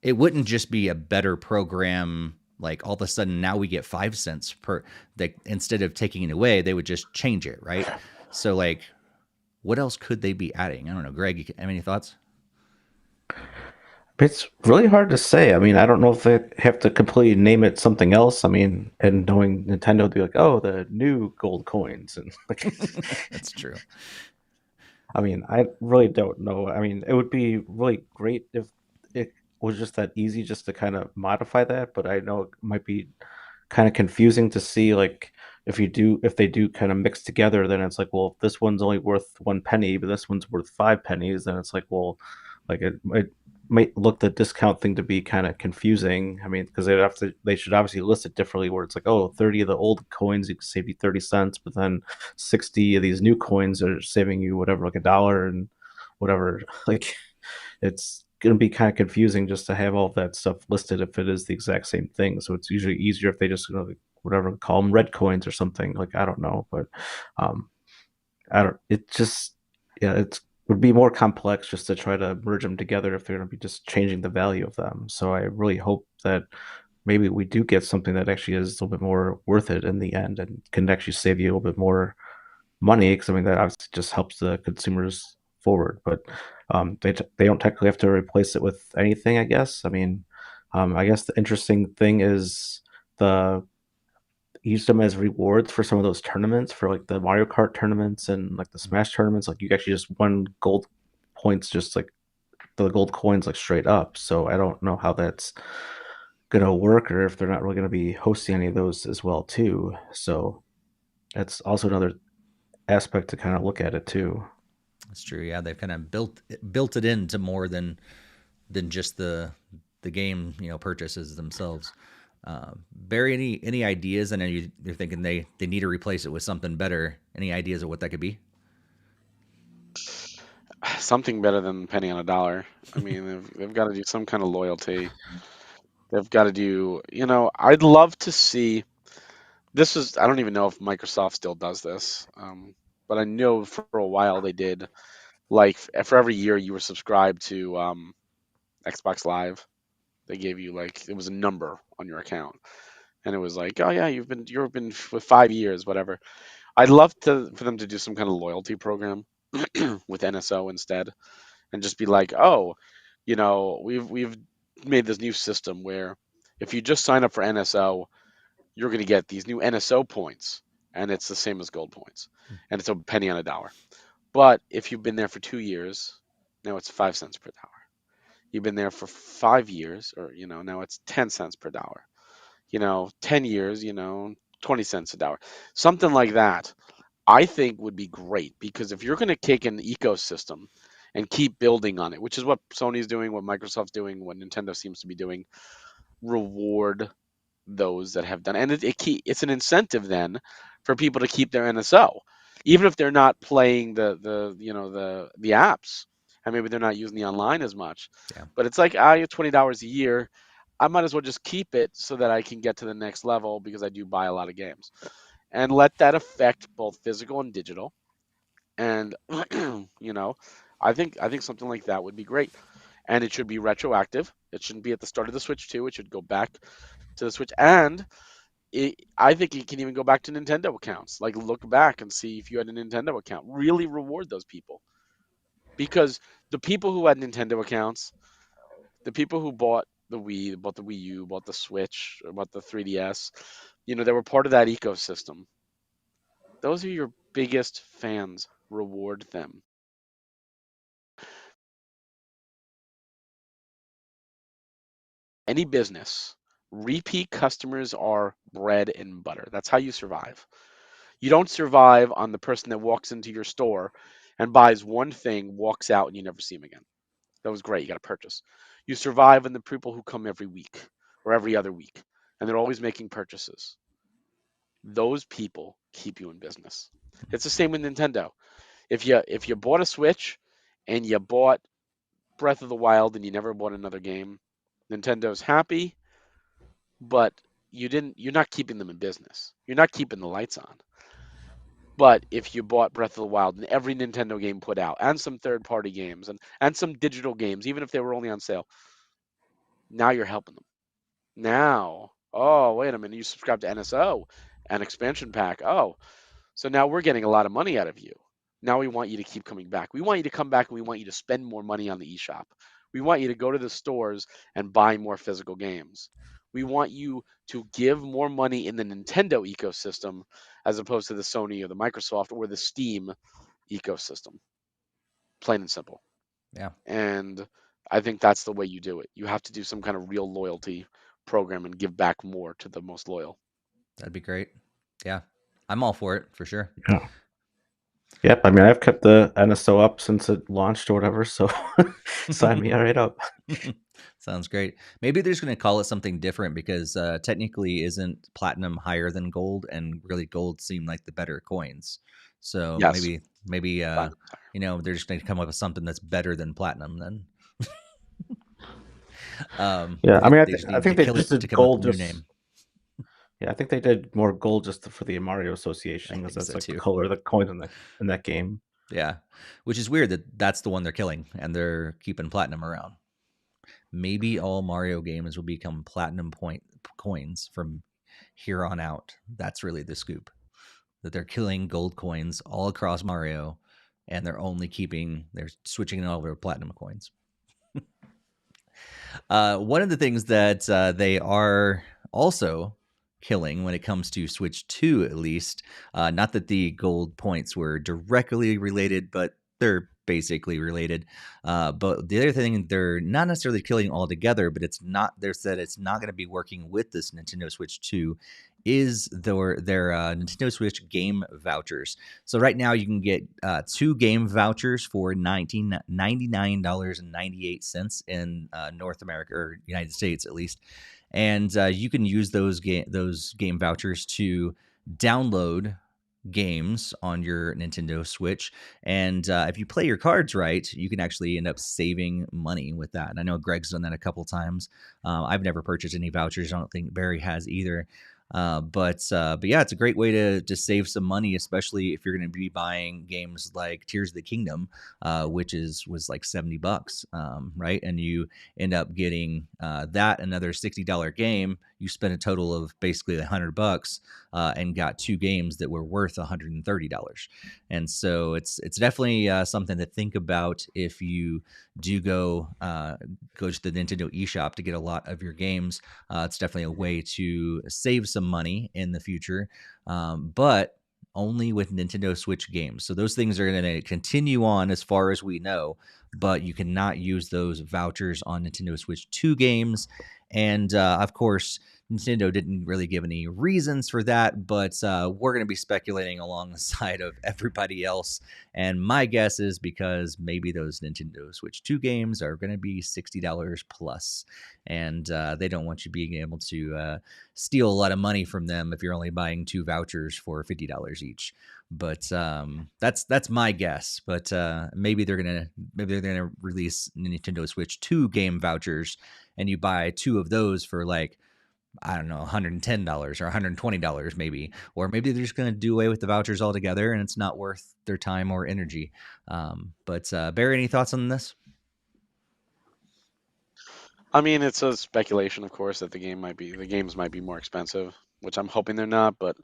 it wouldn't just be a better program. Like all of a sudden now we get 5 cents per, like instead of taking it away, they would just change it, right? So like, what else could they be adding? I don't know. Greg, you have any thoughts? It's really hard to say. I mean, I don't know if they have to completely name it something else. I mean, and knowing Nintendo would be like, oh, the new gold coins, and like, That's true. I mean, I really don't know. I mean, it would be really great if it was just that easy just to kind of modify that, but I know it might be kind of confusing to see, like, if they do kind of mix together, then it's like, well, if this one's only worth 1 penny, but this one's worth 5 pennies, then it's like, well, like it might look the discount thing to be kind of confusing. I mean, because they should obviously list it differently, where it's like, oh, 30 of the old coins you can save you 30 cents, but then 60 of these new coins are saving you whatever, like $1 and whatever. Like, it's going to be kind of confusing just to have all of that stuff listed if it is the exact same thing. So it's usually easier if they just, whatever, call them red coins or something. Like, I don't know, but um, I don't. It just, yeah, it would be more complex just to try to merge them together if they're going to be just changing the value of them. So I really hope that maybe we do get something that actually is a little bit more worth it in the end and can actually save you a little bit more money. Because I mean that obviously just helps the consumers forward. But they don't technically have to replace it with anything, I guess. I mean, I guess the interesting thing is the use them as rewards for some of those tournaments for like the Mario Kart tournaments and like the Smash tournaments. Like you actually just won gold points, just like the gold coins, like straight up. So I don't know how that's gonna work, or if they're not really gonna be hosting any of those as well too. So that's also another aspect to kind of look at it too. That's true. Yeah, they've kind of built it into more than just the game, purchases themselves. Barry, any ideas? I know you're thinking they need to replace it with something better. Any ideas of what that could be? Something better than penny on a dollar. I mean, they've got to do some kind of loyalty. They've got to do, I'd love to see. This is, I don't even know if Microsoft still does this, but I know for a while they did. Like for every year you were subscribed to Xbox Live, they gave you like it was a number on your account, and it was like, oh yeah, you've been with 5 years, whatever. I'd love for them to do some kind of loyalty program with NSO instead, and just be like, oh, we've made this new system where if you just sign up for NSO, you're going to get these new NSO points, and it's the same as gold points, and it's a penny on a dollar. But if you've been there for 2 years, now it's 5 cents per dollar. You've been there for 5 years, or now it's 10 cents per dollar. 10 years, 20 cents a dollar, something like that. I think would be great because if you're going to take an ecosystem and keep building on it, which is what Sony's doing, what Microsoft's doing, what Nintendo seems to be doing, reward those that have done, and it's an incentive then for people to keep their NSO, even if they're not playing the apps, and maybe they're not using the online as much. Yeah. But it's like I have $20 a year. I might as well just keep it so that I can get to the next level because I do buy a lot of games, and let that affect both physical and digital. And I think something like that would be great, and it should be retroactive. It shouldn't be at the start of the Switch 2. It should go back to the Switch, and I think it can even go back to Nintendo accounts. Like look back and see if you had a Nintendo account. Really reward those people, because the people who had Nintendo accounts, the people who bought the Wii, bought the Wii U, bought the Switch, or bought the 3DS, they were part of that ecosystem. Those are your biggest fans. Reward them. Any business, repeat customers are bread and butter. That's how you survive. You don't survive on the person that walks into your store and buys one thing, walks out, and you never see him again. That was great. You got to purchase. You survive on the people who come every week or every other week, and they're always making purchases. Those people keep you in business. It's the same with Nintendo. If you bought a Switch and you bought Breath of the Wild and you never bought another game, Nintendo's happy, but you're not keeping them in business. You're not keeping the lights on. But if you bought Breath of the Wild and every Nintendo game put out, and some third party games, and some digital games, even if they were only on sale, now you're helping them. Now, oh, wait a minute, you subscribe to NSO, an expansion pack. Oh, so now we're getting a lot of money out of you. Now we want you to keep coming back. We want you to come back and we want you to spend more money on the eShop. We want you to go to the stores and buy more physical games. We want you to give more money in the Nintendo ecosystem as opposed to the Sony or the Microsoft or the Steam ecosystem. Plain and simple. Yeah. And I think that's the way you do it. You have to do some kind of real loyalty program and give back more to the most loyal. That'd be great. Yeah. I'm all for it for sure. Yeah. Yep, I mean I've kept the NSO up since it launched or whatever, so sign me right up. Sounds great. Maybe they're just going to call it something different because technically isn't platinum higher than gold, and really gold seem like the better coins. So Yes, maybe fine. they're just going to come up with something that's better than platinum then. Yeah, I They, mean they just I need to think they kill just it to did come up with gold a new just name. yeah, I think they did more gold just for the Mario I Association because think that's so like the too. color of the coin in that game. Yeah, which is weird that that's the one they're killing and they're keeping platinum around. Maybe all Mario games will become platinum point coins from here on out. That's really the scoop. That they're killing gold coins all across Mario, and they're switching it all over to platinum coins. One of the things that they are also killing when it comes to Switch 2, at least, not that the gold points were directly related, but they're basically related. But the other thing, they're not necessarily killing altogether, but they said it's not going to be working with this Nintendo Switch 2 is their Nintendo Switch game vouchers. So right now you can get 2 game vouchers for $99.98 in North America or United States at least, and you can use those game vouchers to download games on your Nintendo Switch. And if you play your cards right, you can actually end up saving money with that. And I know Greg's done that a couple times. I've never purchased any vouchers. I don't think Barry has either. But yeah, it's a great way to save some money, especially if you're going to be buying games like Tears of the Kingdom, which was like $70, right? And you end up getting that another $60 game. You spend a total of basically $100 and got 2 games that were worth $130. And so it's definitely something to think about if you do go to the Nintendo eShop to get a lot of your games. It's definitely a way to save some money in the future, but only with Nintendo Switch games. So those things are going to continue on as far as we know, but you cannot use those vouchers on Nintendo Switch 2 games. And of course, Nintendo didn't really give any reasons for that, but we're going to be speculating alongside of everybody else. And my guess is because maybe those Nintendo Switch 2 games are going to be $60 plus. And they don't want you being able to steal a lot of money from them if you're only buying 2 vouchers for $50 each. But that's my guess. But maybe they're gonna release Nintendo Switch 2 game vouchers, and you buy 2 of those for like, I don't know, $110 or $120 maybe. Or maybe they're just going to do away with the vouchers altogether and it's not worth their time or energy. But Barry, any thoughts on this? I mean, it's a speculation, of course, that the games might be more expensive, which I'm hoping they're not. But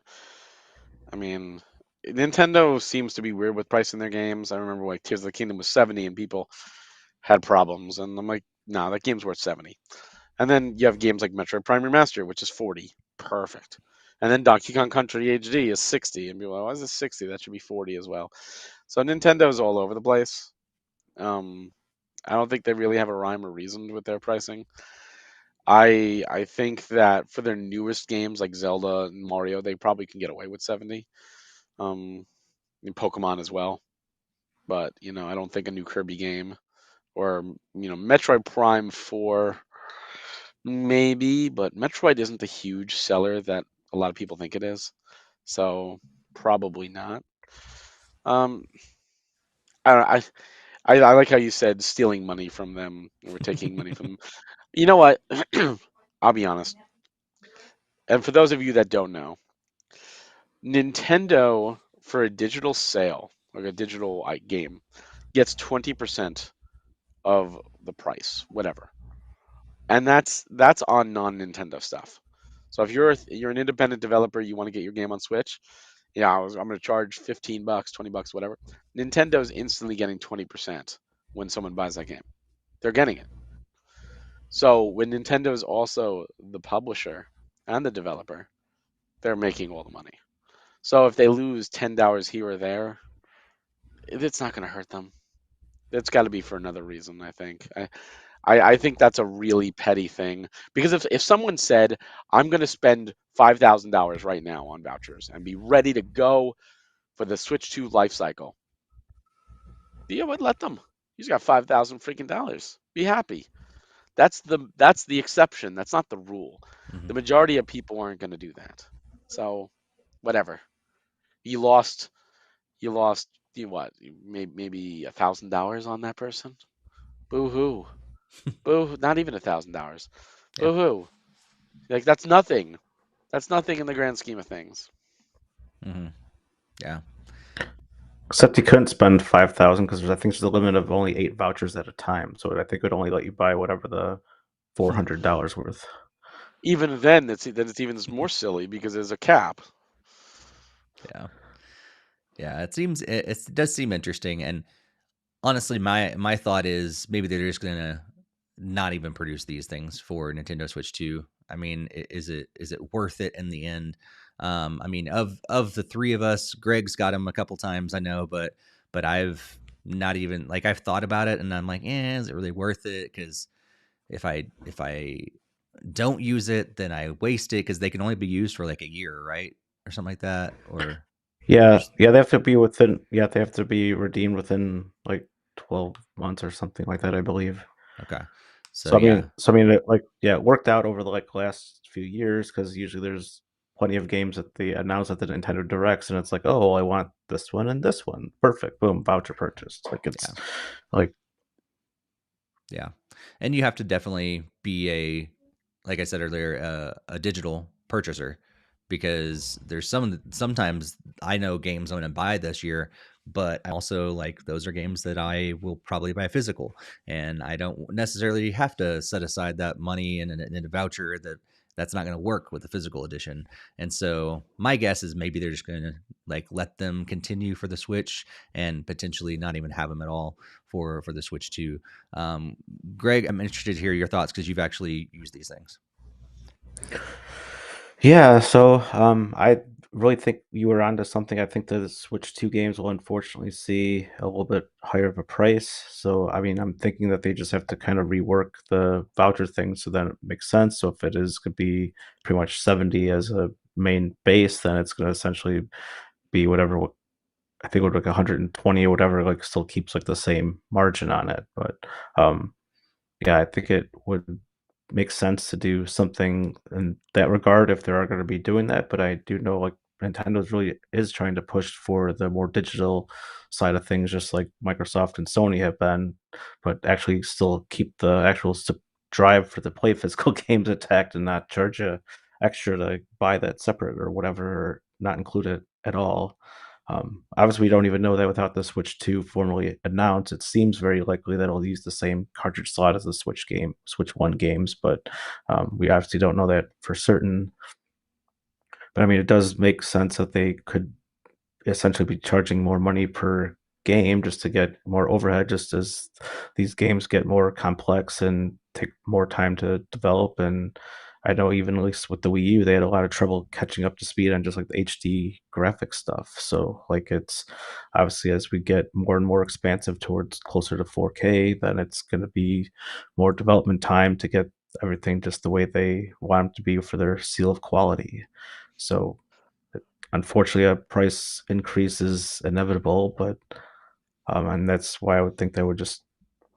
I mean, Nintendo seems to be weird with pricing their games. I remember like Tears of the Kingdom was 70, and people had problems, and I'm like, nah, that game's worth 70. And then you have games like Metroid Prime Remaster, which is 40, perfect. And then Donkey Kong Country HD is 60, and people are like, why is it 60? That should be 40 as well. So Nintendo's all over the place. Um, I don't think they really have a rhyme or reason with their pricing. I think that for their newest games like Zelda and Mario, they probably can get away with 70. And Pokemon as well. But I don't think a new Kirby game or Metroid Prime 4 maybe, but Metroid isn't the huge seller that a lot of people think it is. So probably not. Um, I don't know, I like how you said stealing money from them or taking money from them. You know what? I'll be honest. And for those of you that don't know, Nintendo for a digital sale, like a digital game, gets 20% of the price, whatever. And that's on non-Nintendo stuff. So if you're an independent developer, you want to get your game on Switch, yeah, I'm going to charge $15, $20, whatever. Nintendo's instantly getting 20% when someone buys that game. They're getting it. So when Nintendo is also the publisher and the developer, they're making all the money. So if they lose $10 here or there, it's not going to hurt them. It's got to be for another reason, I think. I think that's a really petty thing because if someone said, I'm going to spend $5,000 right now on vouchers and be ready to go for the Switch 2 life cycle, Yeah, would let them. He's got 5,000 freaking dollars. Be happy. That's the exception. That's not the rule. Hmm. The majority of people aren't going to do that. So, whatever. You lost. You lost. You what? Maybe $1,000 on that person. Boo hoo. Boo. Not even $1,000. Yeah. Boo hoo. Like that's nothing. That's nothing in the grand scheme of things. Hmm. Yeah. Except you couldn't spend 5,000 because I think there's a limit of only 8 vouchers at a time. So I think it would only let you buy whatever the $400 worth. Even then, it's even more silly because there's a cap. Yeah. Yeah. It does seem interesting, and honestly, my thought is maybe they're just gonna not even produce these things for Nintendo Switch 2. I mean, is it worth it in the end? I mean, of the three of us, Greg's got them a couple times, I know, but I've not even like I've thought about it, and I'm like, is it really worth it? Because if I don't use it, then I waste it because they can only be used for like a year, right, or something like that, or Yeah, there's yeah, they have to be within. Yeah, they have to be redeemed within like 12 months or something like that, I believe. okay. So So I yeah, mean, so I mean, it worked out over the last few years because usually there's plenty of games that they announce at the Nintendo Directs, and it's like, oh, I want this one and this one, perfect, boom, voucher purchased. Like it's yeah. like, Yeah. And you have to definitely be like I said earlier, a digital purchaser because there's sometimes I know games I'm going to buy this year, but I also like those are games that I will probably buy physical, and I don't necessarily have to set aside that money in a voucher that's not going to work with the physical edition. And so my guess is maybe they're just going to like let them continue for the Switch and potentially not even have them at all for the Switch 2. um, Greg, I'm interested to hear your thoughts because you've actually used these things. yeah. So I really think you were onto something. I think the Switch 2 games will unfortunately see a little bit higher of a price. So I mean, I'm thinking that they just have to kind of rework the voucher thing so that it makes sense. So if it is could be pretty much 70 as a main base, then it's going to essentially be whatever. I think it would like 120 or whatever. Like still keeps like the same margin on it, but um, yeah, I think it would make sense to do something in that regard if they are going to be doing that. But I do know like Nintendo's really is trying to push for the more digital side of things, just like Microsoft and Sony have been, but actually still keep the actual drive for the play physical games intact and not charge you extra to buy that separate or whatever, or not include it at all. Obviously, we don't even know that without the Switch 2 formally announced. It seems very likely that it'll use the same cartridge slot as the Switch 1 games, but we obviously don't know that for certain. But I mean, it does make sense that they could essentially be charging more money per game just to get more overhead, just as these games get more complex and take more time to develop. And I know even at least with the Wii U, they had a lot of trouble catching up to speed on just like the HD graphic stuff. So like it's obviously as we get more and more expansive towards closer to 4K, then it's going to be more development time to get everything just the way they want it to be for their seal of quality. So unfortunately, a price increase is inevitable, but and that's why I would think they would just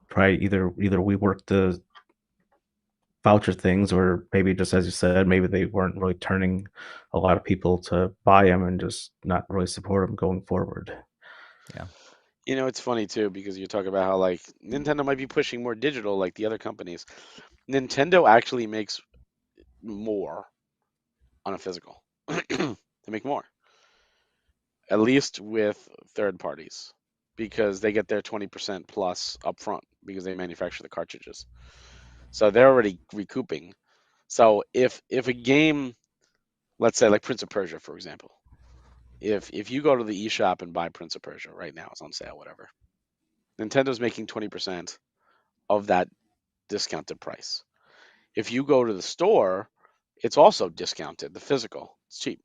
probably either we work the voucher things, or maybe just as you said, maybe they weren't really turning a lot of people to buy them and just not really support them going forward. Yeah. It's funny too because you talk about how like Nintendo might be pushing more digital like the other companies. Nintendo actually makes more on a physical. They make more, at least with third parties, because they get their 20% plus upfront because they manufacture the cartridges. So they're already recouping. So if a game, let's say like Prince of Persia, for example, if you go to the eShop and buy Prince of Persia right now, it's on sale, whatever. Nintendo's making 20% of that discounted price. If you go to the store, it's also discounted, the physical. It's cheap.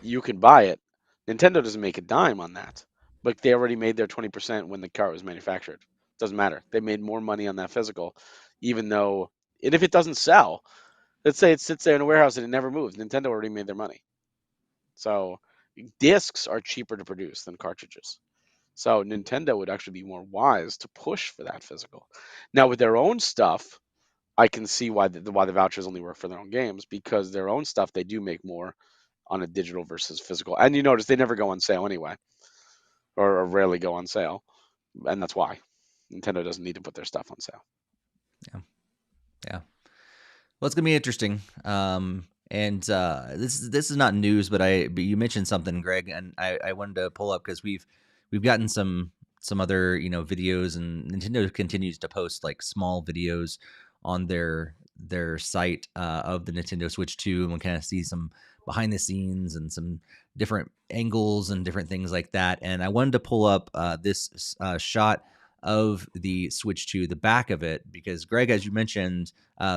You can buy it. Nintendo doesn't make a dime on that, but they already made their 20% when the car was manufactured. Doesn't matter. They made more money on that physical, even though, and if it doesn't sell, let's say it sits there in a warehouse and it never moves, Nintendo already made their money. So discs are cheaper to produce than cartridges. So Nintendo would actually be more wise to push for that physical. Now with their own stuff, I can see why the vouchers only work for their own games, because their own stuff they do make more on a digital versus physical. And you notice they never go on sale anyway, or rarely go on sale, and that's why Nintendo doesn't need to put their stuff on sale. Yeah, yeah. Well, it's gonna be interesting. And this is not news, but you mentioned something, Greg, and I wanted to pull up because we've gotten some other videos, and Nintendo continues to post like small videos on their site of the Nintendo Switch 2, and we kind of see some behind the scenes and some different angles and different things like that. And I wanted to pull up this shot of the Switch 2, the back of it, because Greg, as you mentioned,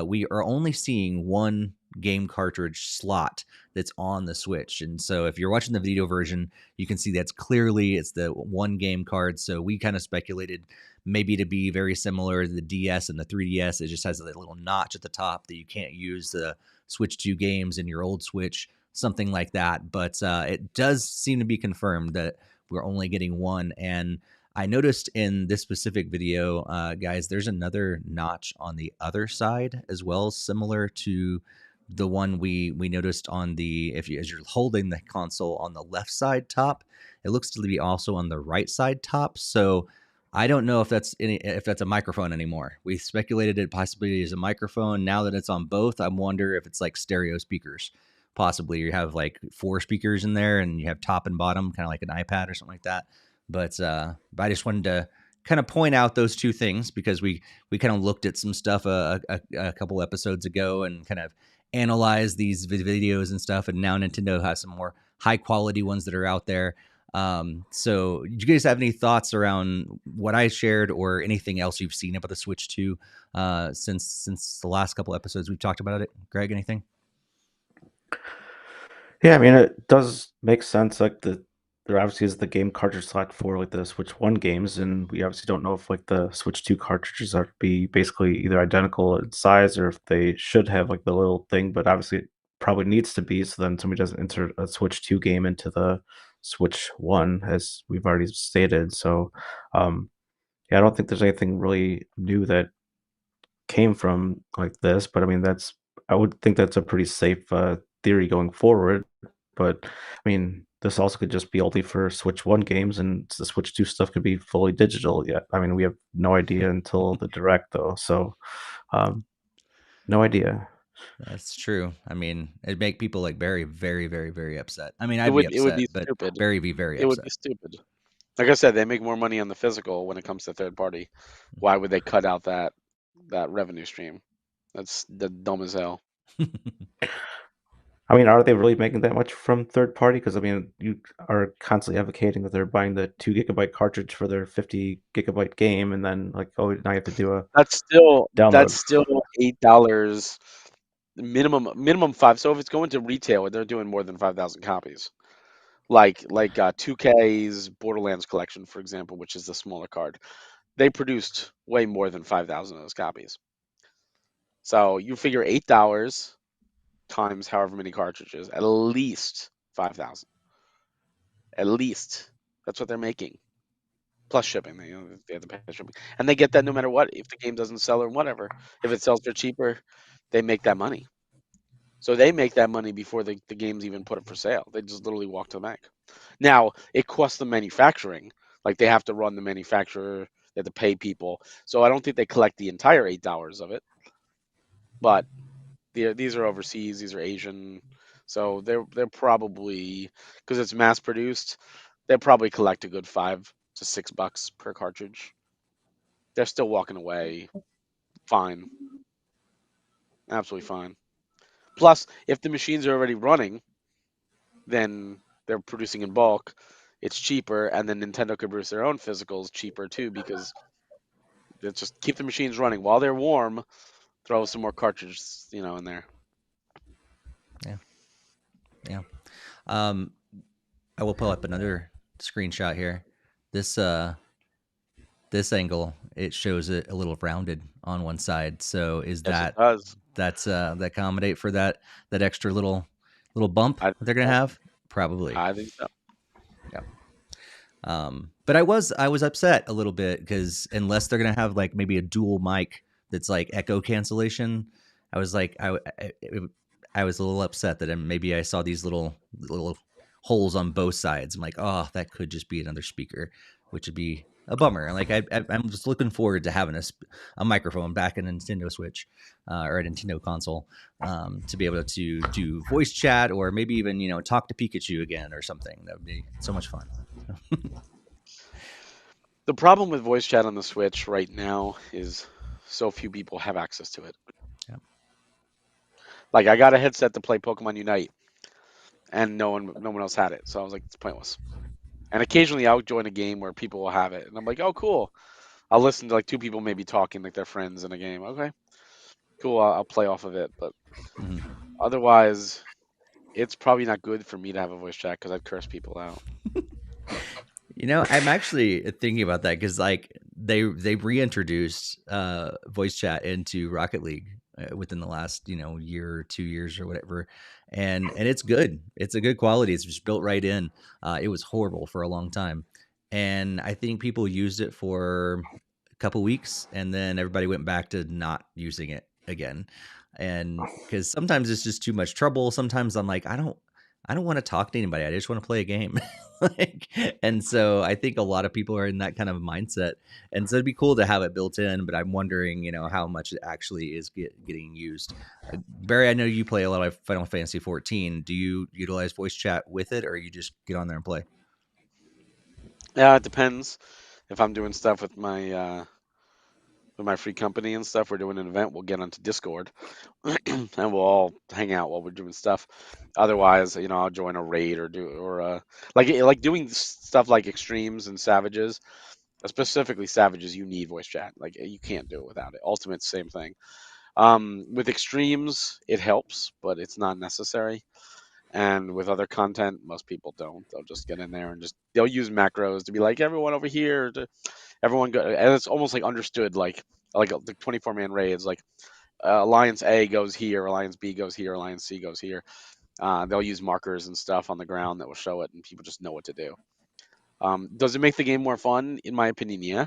we are only seeing one game cartridge slot that's on the Switch. And so if you're watching the video version, you can see that's clearly it's the one game card. So we kind of speculated maybe to be very similar to the DS and the 3DS. It just has a little notch at the top that you can't use the Switch 2 games in your old Switch, something like that. But it does seem to be confirmed that we're only getting one. And I noticed in this specific video, guys, there's another notch on the other side as well, similar to the one we noticed on the as you're holding the console on the left side top. It looks to be also on the right side top. So I don't know if that's a microphone anymore. We speculated it possibly as a microphone. Now that it's on both, I wonder if it's like stereo speakers. Possibly you have like 4 speakers in there, and you have top and bottom, kind of like an iPad or something like that. But I just wanted to kind of point out those two things because we kind of looked at some stuff a couple episodes ago and kind of analyzed these videos and stuff. And now Nintendo has some more high quality ones that are out there. So do you guys have any thoughts around what I shared or anything else you've seen about the Switch 2 since the last couple episodes we've talked about it? Greg, anything? Yeah, I mean, it does make sense. Like there obviously is the game cartridge slot for like the Switch 1 games, and we obviously don't know if like the Switch 2 cartridges are be basically either identical in size or if they should have like the little thing, but obviously it probably needs to be so then somebody doesn't insert a Switch 2 game into the Switch 1, as we've already stated. So, yeah, I don't think there's anything really new that came from like this, but I mean, I would think that's a pretty safe theory going forward. But I mean, this also could just be only for Switch 1 games, and the Switch 2 stuff could be fully digital yet. I mean, we have no idea until the Direct, though. So, no idea. That's true. I mean, it'd make people like very, very, very, very upset. I mean, It I'd be would it would upset, be but stupid. Barry be very It would upset. be stupid. Like I said, they make more money on the physical when it comes to third party. Why would they cut out that revenue stream? That's dumb as hell. I mean, are they really making that much from third party? Because I mean, you are constantly advocating that they're buying the 2 GB cartridge for their 50 GB game, and then like, oh, now you have to do a That's download. still $8 minimum 5. So if it's going to retail, they're doing more than 5,000 copies. Like 2K's Borderlands collection, for example, which is the smaller card. They produced way more than 5,000 of those copies. So you figure $8 times however many cartridges, at least 5,000. At least that's what they're making, plus shipping. They have to pay shipping, and they get that no matter what. If the game doesn't sell or whatever, if it sells for cheaper, they make that money. So they make that money before the game's even put up for sale. They just literally walk to the bank. Now it costs them manufacturing, like they have to run the manufacturer, they have to pay people. So I don't think they collect the entire $8 of it, but these are overseas, these are Asian, so they're probably, because it's mass produced, they'll probably collect a good $5 to $6 per cartridge. They're still walking away fine, absolutely fine. Plus, if the machines are already running, then they're producing in bulk. It's cheaper, and then Nintendo could produce their own physicals cheaper too, because they just keep the machines running while they're warm. Throw some more cartridges, in there. Yeah, yeah. I will pull up another screenshot here. This this angle, it shows it a little rounded on one side. So is Yes, it that does. that accommodate for that extra little bump I that they're gonna think have? Probably. so. I think so. Yeah. But I was upset a little bit because unless they're gonna have like maybe a dual mic that's like echo cancellation, I was like I was a little upset that maybe I saw these little holes on both sides. I'm like, oh, that could just be another speaker, which would be a bummer. Like I'm just looking forward to having a microphone back in a Nintendo Switch or a Nintendo console to be able to do voice chat or maybe even talk to Pikachu again or something. That would be so much fun. The problem with voice chat on the Switch right now is so few people have access to it. Yeah. Like I got a headset to play Pokemon Unite, and no one else had it, so I was like, it's pointless. And occasionally I'll join a game where people will have it, and I'm like, oh cool. I'll listen to like two people maybe talking like they're friends in a game. Okay, cool. I'll play off of it, but Mhm. otherwise, it's probably not good for me to have a voice chat because I'd curse people out. I'm actually thinking about that because like they reintroduced voice chat into Rocket League within the last year or 2 years or whatever, and it's good. It's a good quality. It's just built right in. It was horrible for a long time, and I think people used it for a couple weeks, and then everybody went back to not using it again. And because sometimes it's just too much trouble. Sometimes I'm like, I don't want to talk to anybody. I just want to play a game. like, and so I think a lot of people are in that kind of mindset. And so it'd be cool to have it built in, but I'm wondering, how much it actually is getting used. Barry, I know you play a lot of Final Fantasy 14. Do you utilize voice chat with it, or you just get on there and play? Yeah, it depends. If I'm doing stuff with my free company and stuff, we're doing an event, we'll get onto Discord and we'll all hang out while we're doing stuff. Otherwise, I'll join a raid or like doing stuff like extremes and savages, specifically savages. You need voice chat. Like you can't do it without it. Ultimate, same thing. With extremes, it helps, but it's not necessary. And with other content, most people don't. They'll just get in there and they'll use macros to be like everyone over here. Everyone go, and it's almost like understood, like the 24-man raids. Like Alliance A goes here, Alliance B goes here, Alliance C goes here. They'll use markers and stuff on the ground that will show it, and people just know what to do. Does it make the game more fun? In my opinion, yeah.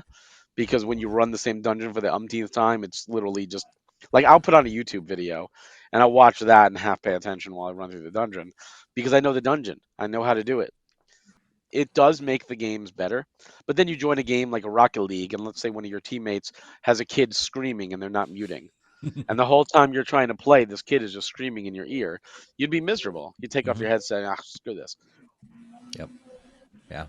Because when you run the same dungeon for the umpteenth time, it's literally just like I'll put on a YouTube video and I'll watch that and half pay attention while I run through the dungeon because I know the dungeon. I know how to do it. It does make the games better. But then you join a game like a Rocket League, and let's say one of your teammates has a kid screaming and they're not muting. And the whole time you're trying to play, this kid is just screaming in your ear. You'd be miserable. You take off Mhm. your headset, screw this. Yep. Yeah.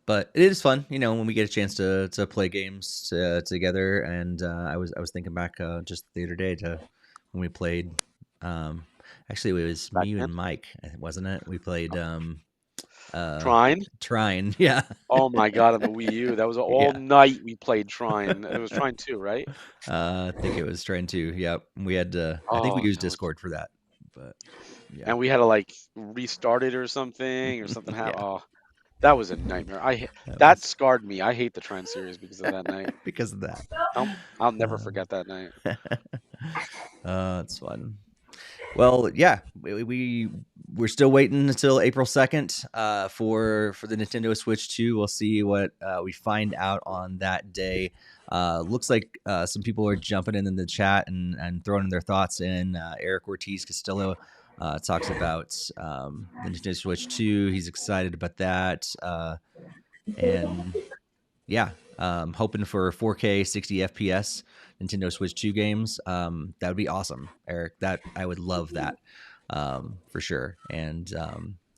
But it is fun, when we get a chance to play games together. And I was thinking back just the other day to when we played. Um, Actually, it was Back me then. and Mike, wasn't it? We played uh, Trine. Trine. Yeah, Oh my god, on the Wii U. That was all yeah. night we played Trine. It was Trine 2, right? I think it was Trine too. Yep. We had to. I think we Oh, used that was, Discord for that. But yeah, and we had to like restart it or something happened. yeah. Oh, that was a nightmare. That That was scarred me. I hate the Trine series because of that night. because of that. I'll never Uh, forget that night. it's fun. Well, yeah, we're still waiting until April 2nd for the Nintendo Switch 2. We'll see what we find out on that day. Looks like some people are jumping in the chat and throwing their thoughts in. Eric Ortiz Castillo talks about the Nintendo Switch 2. He's excited about that. And yeah, hoping for 4K 60 FPS Nintendo Switch 2 games. That would be awesome, Eric. That I would love that for sure. And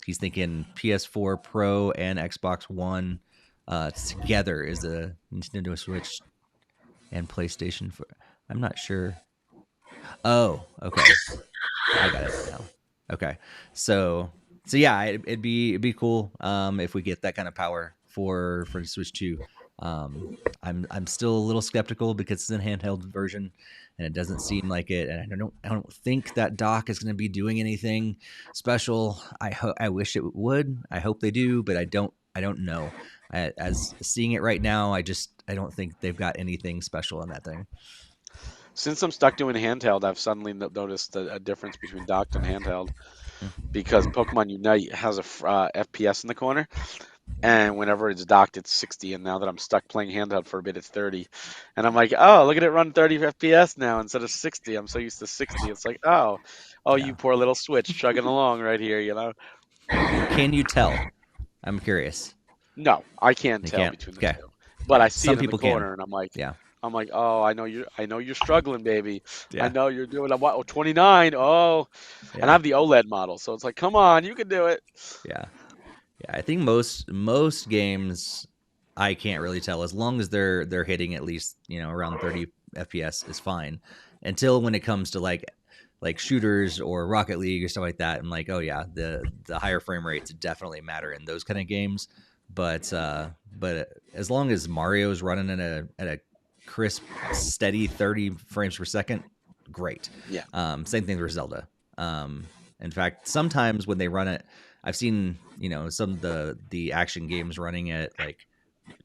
he's thinking PS4 Pro and Xbox One together is a Nintendo Switch and PlayStation 4. I'm not sure. Oh, okay. I got it now. Okay, so yeah, it'd be cool if we get that kind of power for Switch 2. I'm still a little skeptical because it's a handheld version, and it doesn't seem like it. And I don't think that dock is going to be doing anything special. I wish it would. I hope they do, but I don't know. As seeing it right now, I don't think they've got anything special in that thing. Since I'm stuck doing handheld, I've suddenly noticed a difference between docked and handheld because Pokemon Unite has a FPS in the corner. And whenever it's docked, it's 60. And now that I'm stuck playing handheld for a bit, it's 30. And I'm like, oh, look at it run 30 FPS now instead of 60. I'm so used to 60. It's like, oh, Yeah. you poor little Switch chugging along right here, Can you tell? I'm curious. No, I can't You tell can't. between the Okay. two. But I Yeah. see Some it in the people can. corner, and Yeah. I'm like, oh, I know you're struggling, baby. I Yeah. know you're doing. Oh, 29. Oh, and I Yeah. have the OLED model, so it's like, come on, you can do it. Yeah. Yeah. I think most games I can't really tell as long as they're hitting at least around 30 FPS is fine. Until when it comes to like shooters or Rocket League or stuff like that, I'm like, oh yeah, the higher frame rates definitely matter in those kind of games. But as long as Mario's running at a crisp, steady 30 frames per second, great. Yeah. Same thing for Zelda. In fact, sometimes when they run it, I've seen some of the action games running at like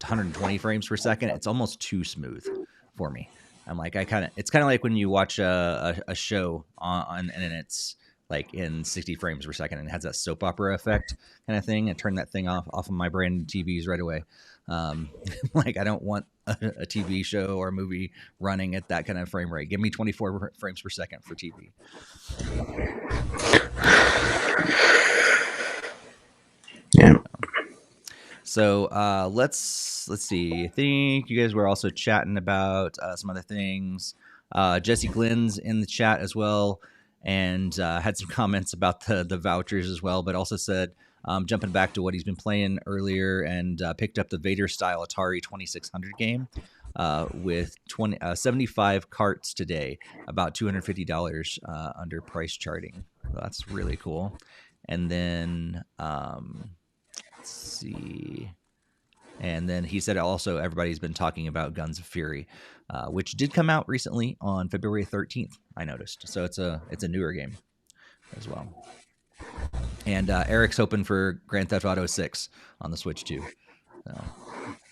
120 frames per second. It's almost too smooth for me. I'm like, it's kind of like when you watch a show on and it's like in 60 frames per second and it has that soap opera effect kind of thing. And turn that thing off of my brand new TVs right away. Like I don't want a TV show or a movie running at that kind of frame rate. Give me 24 frames per second for TV. Yeah. So let's see. I think you guys were also chatting about some other things. Jesse Glenn's in the chat as well, and had some comments about the vouchers as well, but also said jumping back to what he's been playing earlier and picked up the Vader style Atari 2600 game with 75 carts today, about $250 under price charting. So that's really cool. And then let's see. And then he said also everybody's been talking about Guns of Fury, which did come out recently on February 13th, I noticed. So it's a newer game as well. And Eric's hoping for Grand Theft Auto 6 on the Switch too. So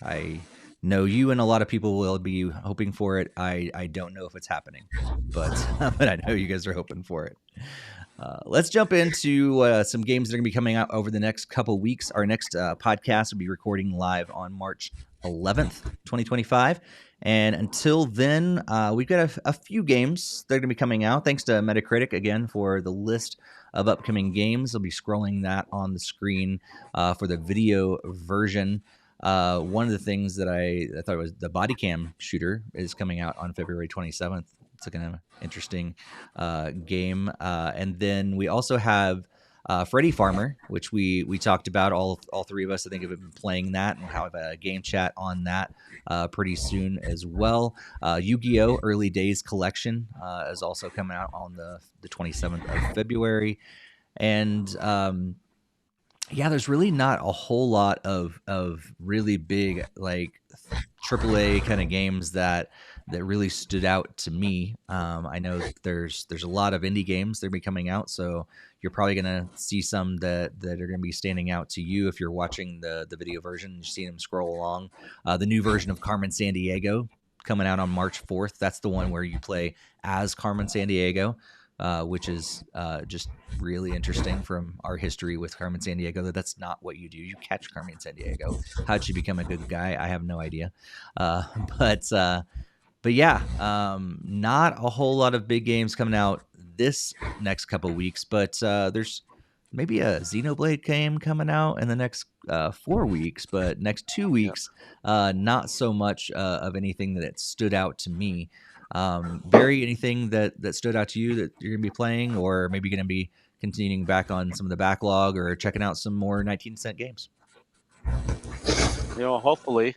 I know you and a lot of people will be hoping for it. I don't know if it's happening, but but I know you guys are hoping for it. Let's jump into some games that are going to be coming out over the next couple weeks. Our next podcast will be recording live on March 11th, 2025. And until then, we've got a few games that are going to be coming out. Thanks to Metacritic again for the list of upcoming games. I'll be scrolling that on the screen for the video version. One of the things that I thought was the body cam shooter is coming out on February 27th. It's a kind of interesting game. And then we also have Freddy Farmer, which we talked about. All three of us, I think, have been playing that, and we'll have a game chat on that pretty soon as well. Yu-Gi-Oh! Early Days Collection is also coming out on the 27th of February. And yeah, there's really not a whole lot of really big like AAA kind of games that really stood out to me. I know there's a lot of indie games that are be coming out, so you're probably gonna see some that are gonna be standing out to you if you're watching the video version. You're seeing them scroll along. The new version of Carmen Sandiego coming out on March 4th. That's the one where you play as Carmen Sandiego. Which is just really interesting from our history with Carmen Sandiego. That's not what you do. You catch Carmen Sandiego. How'd she become a good guy? I have no idea. But yeah, not a whole lot of big games coming out this next couple weeks. But there's maybe a Xenoblade game coming out in the next 4 weeks. But next 2 weeks, not so much of anything that stood out to me. Barry, anything that stood out to you that you're gonna be playing, or maybe gonna be continuing back on some of the backlog, or checking out some more 19-cent games? Hopefully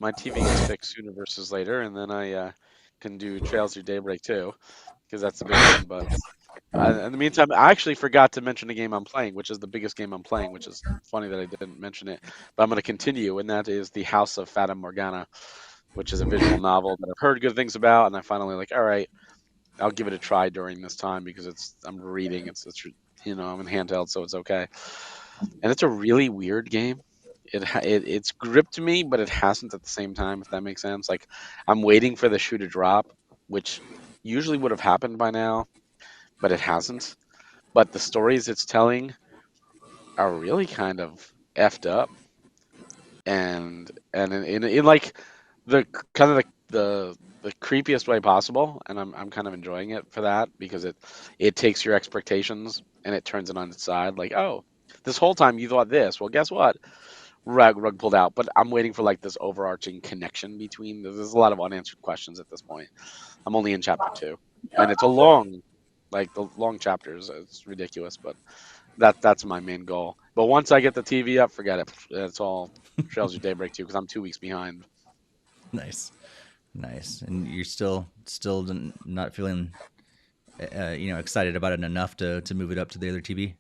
my TV gets fixed sooner versus later, and then I can do Trails Through Daybreak too, because that's the big one. But in the meantime, I actually forgot to mention a game I'm playing, which is the biggest game I'm playing, which is funny that I didn't mention it. But I'm going to continue, and that is The House of Fata Morgana, which is a visual novel that I've heard good things about, and I finally like, all right, I'll give it a try during this time because I'm reading, it's I'm in handheld, so it's okay. And it's a really weird game. It's gripped me, but it hasn't at the same time, if that makes sense. Like I'm waiting for the shoe to drop, which usually would have happened by now, but it hasn't. But the stories it's telling are really kind of effed up. and in like the kind of the creepiest way possible, and I'm kind of enjoying it for that because it takes your expectations and it turns it on its side. Like, oh, this whole time you thought this. Well, guess what? Rug pulled out. But I'm waiting for like this overarching connection between. There's a lot of unanswered questions at this point. I'm only in chapter 2, and it's a long, like the long chapters. It's ridiculous, but that's my main goal. But once I get the TV up, forget it. It's all Trails of Daybreak 2 because I'm 2 weeks behind. Nice. And you're still not feeling, excited about it enough to move it up to the other TV?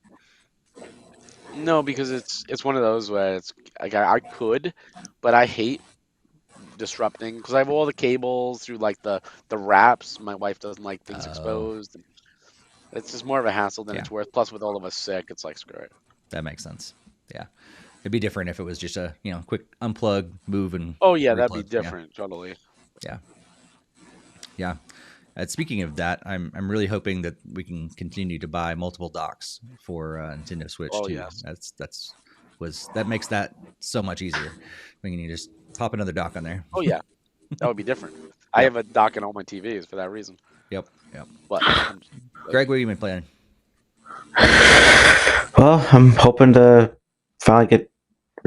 No, because it's one of those where it's like I could, but I hate disrupting because I have all the cables through like the wraps. My wife doesn't like things exposed. It's just more of a hassle than it's worth. Plus, with all of us sick, it's like screw it. That makes sense. Yeah, it'd be different if it was just a quick unplug, move, and that'd be different. Totally. Yeah. Speaking of that, I'm really hoping that we can continue to buy multiple docks for Nintendo Switch too. Yes. That makes that so much easier. When you just pop another dock on there. Oh yeah, that would be different. I have a dock in all my TVs for that reason. Yep. But Greg, what have you been playing? Well, I'm hoping to finally get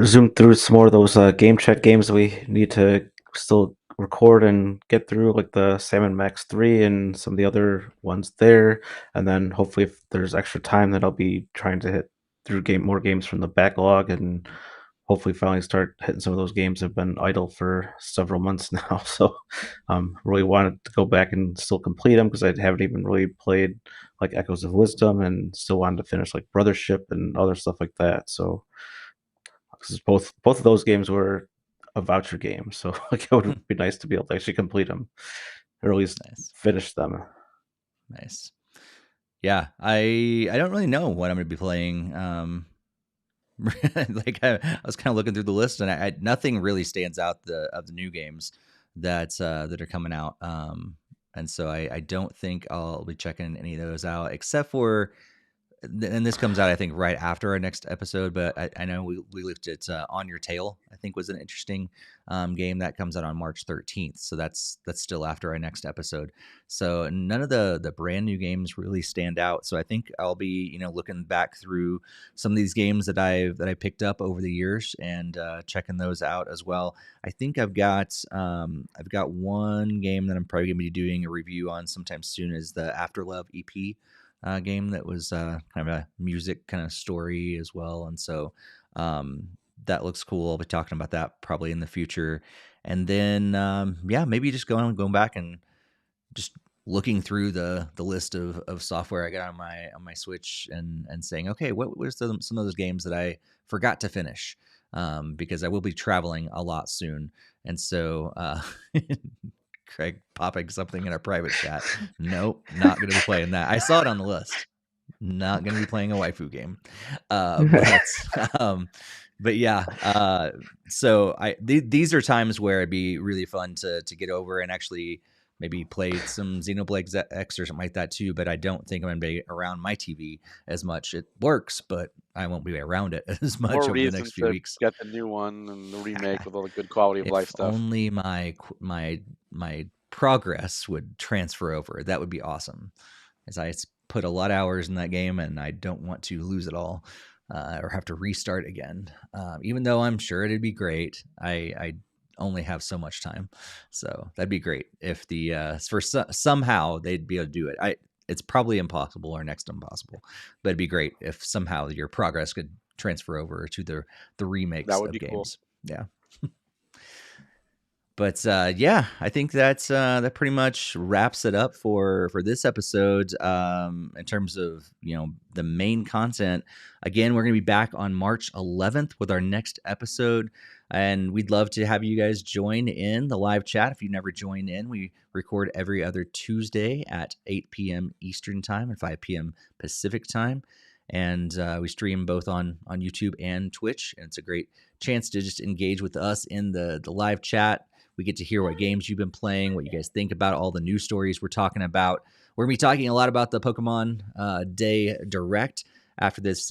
zoomed through some more of those game chat games we need to still record and get through, like the Salmon Max 3 and some of the other ones there. And then hopefully if there's extra time, then I'll be trying to hit through more games from the backlog and hopefully finally start hitting some of those games that have been idle for several months now. So really wanted to go back and still complete them because I haven't even really played like Echoes of Wisdom and still wanted to finish like Brothership and other stuff like that. So both of those games were a voucher game, so like it would be nice to be able to actually complete them or at least finish them. Nice. Yeah, I don't really know what I'm going to be playing. Like I was kind of looking through the list, and I nothing really stands out of the new games that are coming out. And so I don't think I'll be checking any of those out, except for, and this comes out I think right after our next episode, but I know we looked at On Your Tail. I think was an interesting game that comes out on March 13th. So that's still after our next episode. So none of the brand new games really stand out. So I think I'll be looking back through some of these games that I picked up over the years and checking those out as well. I think I've got one game that I'm probably gonna be doing a review on sometime soon, is the Afterlove EP. Game that was kind of a music kind of story as well, and so that looks cool. I'll be talking about that probably in the future, and then maybe just going back and just looking through the list of software I got on my Switch and saying, okay, what was some of those games that I forgot to finish, because I will be traveling a lot soon, and so Craig popping something in our private chat. Nope, not going to be playing that. I saw it on the list. Not going to be playing a waifu game. But yeah. So these are times where it'd be really fun to get over and actually maybe play some Xenoblade X or something like that too. But I don't think I'm going to be around my TV as much. It works, but I won't be around it as much over the next few weeks. Get the new one and the remake with all the good quality of life stuff. Only my progress would transfer over. That would be awesome, as I put a lot of hours in that game and I don't want to lose it all or have to restart again. Even though I'm sure it'd be great, I only have so much time, so that'd be great if somehow they'd be able to do it. It's probably impossible or next to impossible, but it'd be great if somehow your progress could transfer over to the remakes of games. Cool. Yeah. But I think that pretty much wraps it up for this episode. In terms of the main content, again, we're going to be back on March 11th with our next episode, and we'd love to have you guys join in the live chat. If you've never joined in, we record every other Tuesday at 8 p.m. Eastern Time and 5 p.m. Pacific Time. And we stream both on YouTube and Twitch, and it's a great chance to just engage with us in the live chat. We get to hear what games you've been playing, what you guys think about all the news stories we're talking about. We're going to be talking a lot about the Pokemon Day Direct after this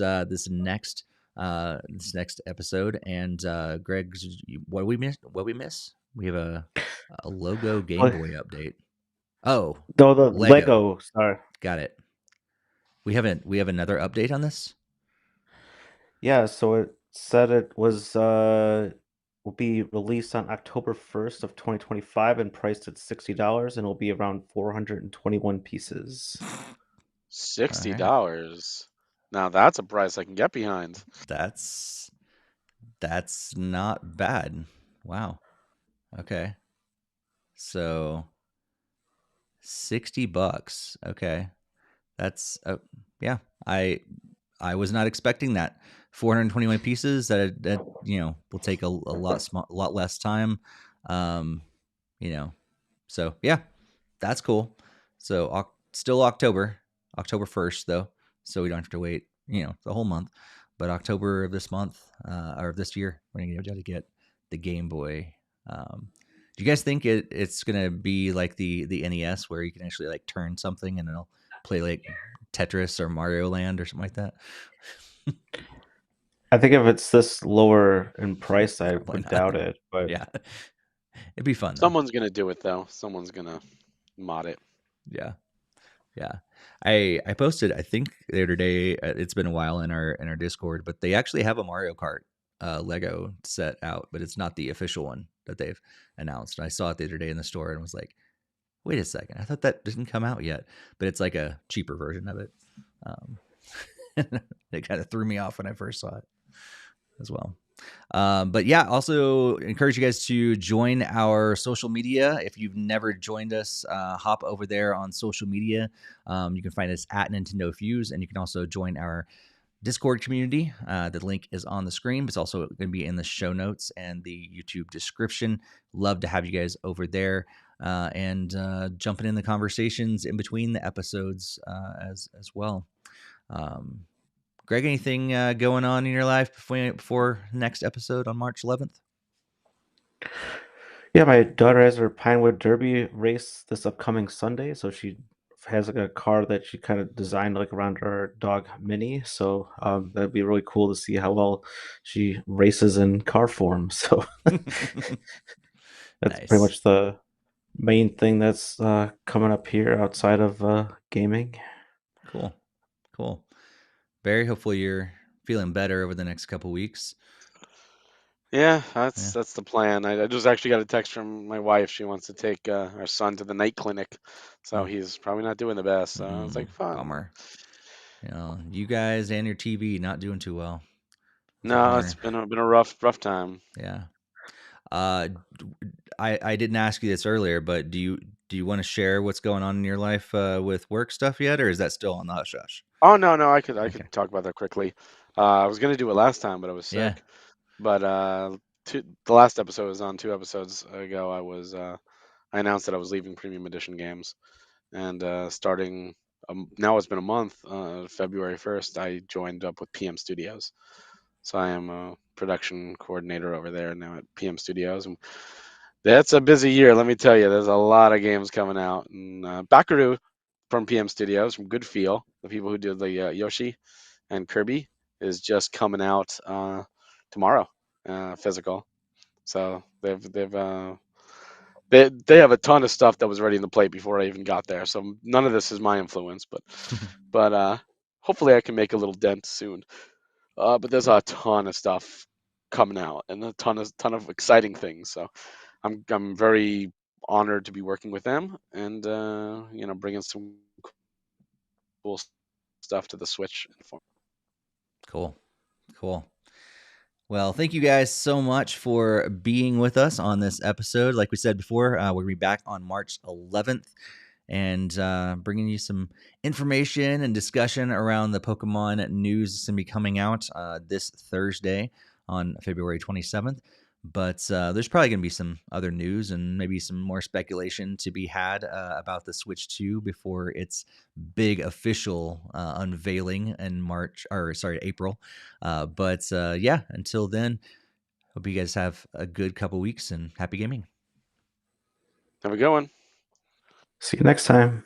next this next episode. And Greg, what did we miss? What we miss? We have a logo Game Boy update. Oh, No, the Lego. Lego. Sorry. Got it. We have another update on this. Yeah, so it said it was will be released on October 1st of 2025 and priced at $60, and it'll be around 421 pieces. $60. Now that's a price I can get behind. That's not bad. Wow. Okay. So $60. Okay. That's yeah. I was not expecting that. 421 pieces that will take a lot less time. So yeah, that's cool. So still October 1st though, so we don't have to wait the whole month. But October of this month or of this year, we're gonna be able to get the Game Boy. Do you guys think it's gonna be like the NES where you can actually like turn something and it'll play like Tetris or Mario Land or something like that? I think if it's this lower in price, I would doubt it. But yeah, it'd be fun. Someone's gonna do it though. Someone's gonna mod it. Yeah. I posted, I think the other day. It's been a while in our Discord, but they actually have a Mario Kart Lego set out, but it's not the official one that they've announced. I saw it the other day in the store and was like, wait a second, I thought that didn't come out yet, but it's like a cheaper version of it. It kind of threw me off when I first saw it as well. But yeah, also encourage you guys to join our social media. If you've never joined us, hop over there on social media. You can find us at NintendoFuse, and you can also join our Discord community. The link is on the screen, but it's also going to be in the show notes and the YouTube description. Love to have you guys over there and jumping in the conversations in between the episodes as well. Greg, anything going on in your life before next episode on March 11th? Yeah, my daughter has her Pinewood Derby race this upcoming Sunday, so she has like a car that she kind of designed like around her dog Minnie. So that'd be really cool to see how well she races in car form. So that's Nice. pretty much the main thing that's coming up here outside of gaming. Cool. Barry, hopefully you're feeling better over the next couple weeks. Yeah, that's the plan. I just actually got a text from my wife. She wants to take our son to the night clinic, so he's probably not doing the best. So I was like, fun. Bummer. You guys and your TV not doing too well. No, it's been a rough time. Yeah. I didn't ask you this earlier, but do you want to share what's going on in your life with work stuff yet, or is that still on the hush hush? Oh no, I could talk about that quickly. I was gonna do it last time, but I was sick. Yeah. But the last episode was on 2 episodes ago. I announced that I was leaving Premium Edition Games, and starting now it's been a month. February 1st, I joined up with PM Studios. So I am a production coordinator over there now at PM Studios, and that's a busy year. Let me tell you, there's a lot of games coming out. And Bakaru from PM Studios, from Good Feel, the people who did the Yoshi and Kirby, is just coming out tomorrow, physical. So they have a ton of stuff that was ready in the plate before I even got there. So none of this is my influence, but hopefully I can make a little dent soon. But there's a ton of stuff coming out and a ton of exciting things. So I'm very honored to be working with them and bringing some cool stuff to the Switch. Cool. Well, thank you guys so much for being with us on this episode. Like we said before, we'll be back on March 11th and bringing you some information and discussion around the Pokemon news that's going to be coming out this Thursday on February 27th. But there's probably going to be some other news and maybe some more speculation to be had about the Switch 2 before its big official unveiling in April. But yeah, until then, hope you guys have a good couple weeks and happy gaming. Have a good one. See you next time.